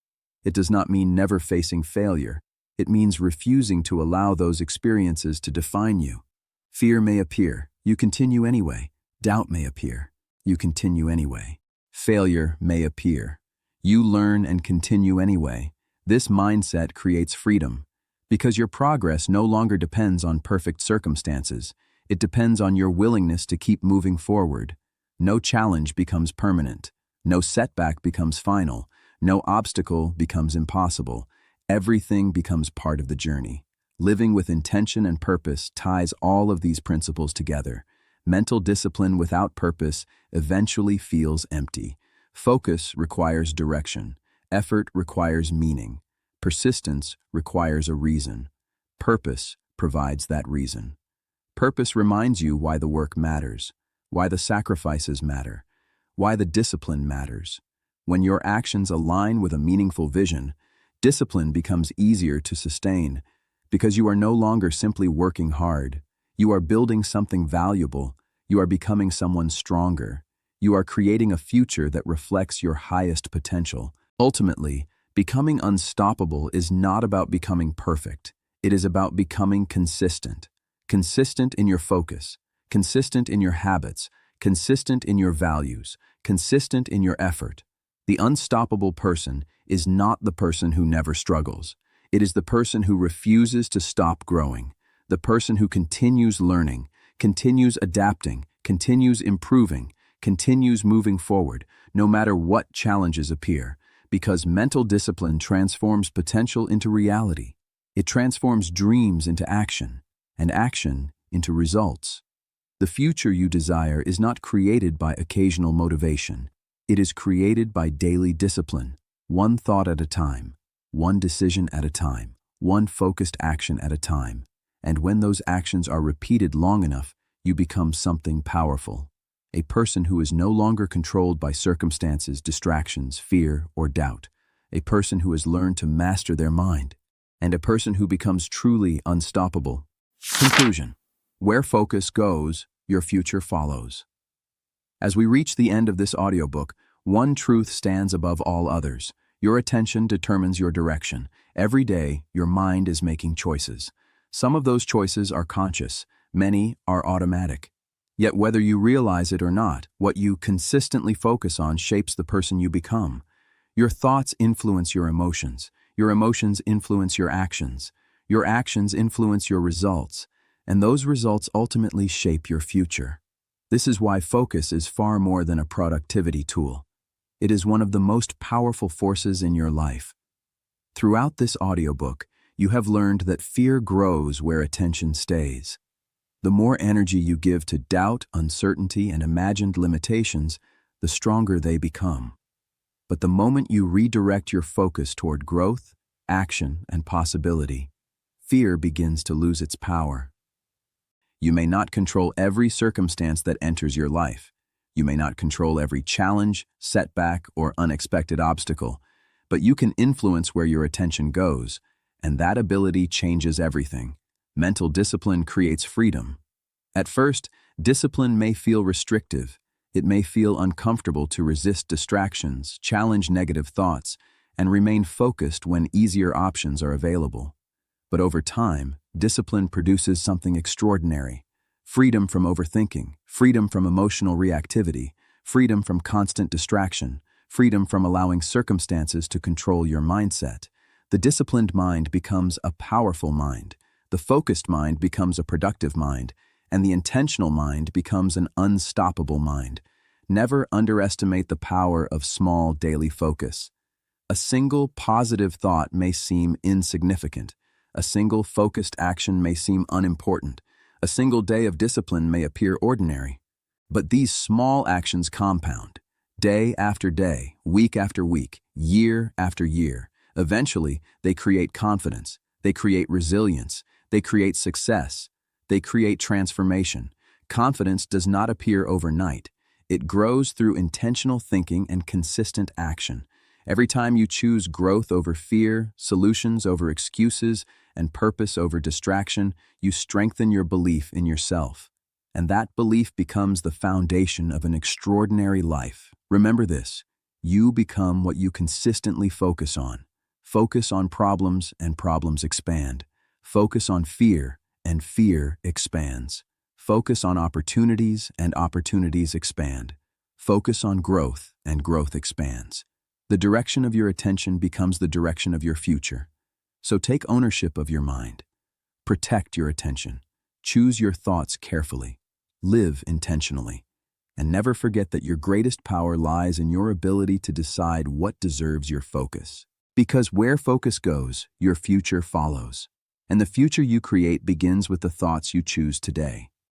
It does not mean never facing failure. It means refusing to allow those experiences to define you. Fear may appear. You continue anyway. Doubt may appear. You continue anyway. Failure may appear. You learn and continue anyway. This mindset creates freedom, because your progress no longer depends on perfect circumstances. It depends on your willingness to keep moving forward. No challenge becomes permanent. No setback becomes final. No obstacle becomes impossible. Everything becomes part of the journey. Living with intention and purpose ties all of these principles together. Mental discipline without purpose eventually feels empty. Focus requires direction. Effort requires meaning. Persistence requires a reason. Purpose provides that reason. Purpose reminds you why the work matters, why the sacrifices matter, why the discipline matters. When your actions align with a meaningful vision, discipline becomes easier to sustain because you are no longer simply working hard. You are building something valuable. You are becoming someone stronger. You are creating a future that reflects your highest potential. Ultimately, becoming unstoppable is not about becoming perfect. It is about becoming consistent. Consistent in your focus, consistent in your habits, consistent in your values, consistent in your effort. The unstoppable person is not the person who never struggles. It is the person who refuses to stop growing, the person who continues learning, continues adapting, continues improving, continues moving forward, no matter what challenges appear, because mental discipline transforms potential into reality. It transforms dreams into action, and action into results. The future you desire is not created by occasional motivation. It is created by daily discipline, one thought at a time, one decision at a time, one focused action at a time. And when those actions are repeated long enough, you become something powerful. A person who is no longer controlled by circumstances, distractions, fear, or doubt. A person who has learned to master their mind. And a person who becomes truly unstoppable. Conclusion. Where focus goes, your future follows. As we reach the end of this audiobook, one truth stands above all others. Your attention determines your direction. Every day, your mind is making choices. Some of those choices are conscious, many are automatic. Yet whether you realize it or not, what you consistently focus on shapes the person you become. Your thoughts influence your emotions influence your actions influence your results, and those results ultimately shape your future. This is why focus is far more than a productivity tool. It is one of the most powerful forces in your life. Throughout this audiobook, you have learned that fear grows where attention stays. The more energy you give to doubt, uncertainty, and imagined limitations, the stronger they become. But the moment you redirect your focus toward growth, action, and possibility, fear begins to lose its power. You may not control every circumstance that enters your life. You may not control every challenge, setback, or unexpected obstacle, but you can influence where your attention goes, and that ability changes everything. Mental discipline creates freedom. At first, discipline may feel restrictive. It may feel uncomfortable to resist distractions, challenge negative thoughts, and remain focused when easier options are available. But over time, discipline produces something extraordinary. Freedom from overthinking, freedom from emotional reactivity, freedom from constant distraction, freedom from allowing circumstances to control your mindset. The disciplined mind becomes a powerful mind. The focused mind becomes a productive mind, and the intentional mind becomes an unstoppable mind. Never underestimate the power of small daily focus. A single positive thought may seem insignificant. A single focused action may seem unimportant. A single day of discipline may appear ordinary. But these small actions compound. Day after day, week after week, year after year. Eventually, they create confidence. They create resilience. They create success. They create transformation. Confidence does not appear overnight. It grows through intentional thinking and consistent action. Every time you choose growth over fear, solutions over excuses, and purpose over distraction, you strengthen your belief in yourself. And that belief becomes the foundation of an extraordinary life. Remember this: you become what you consistently focus on. Focus on problems, and problems expand. Focus on fear, and fear expands. Focus on opportunities, and opportunities expand. Focus on growth, and growth expands. The direction of your attention becomes the direction of your future. So take ownership of your mind. Protect your attention. Choose your thoughts carefully. Live intentionally. And never forget that your greatest power lies in your ability to decide what deserves your focus. Because where focus goes, your future follows. And the future you create begins with the thoughts you choose today.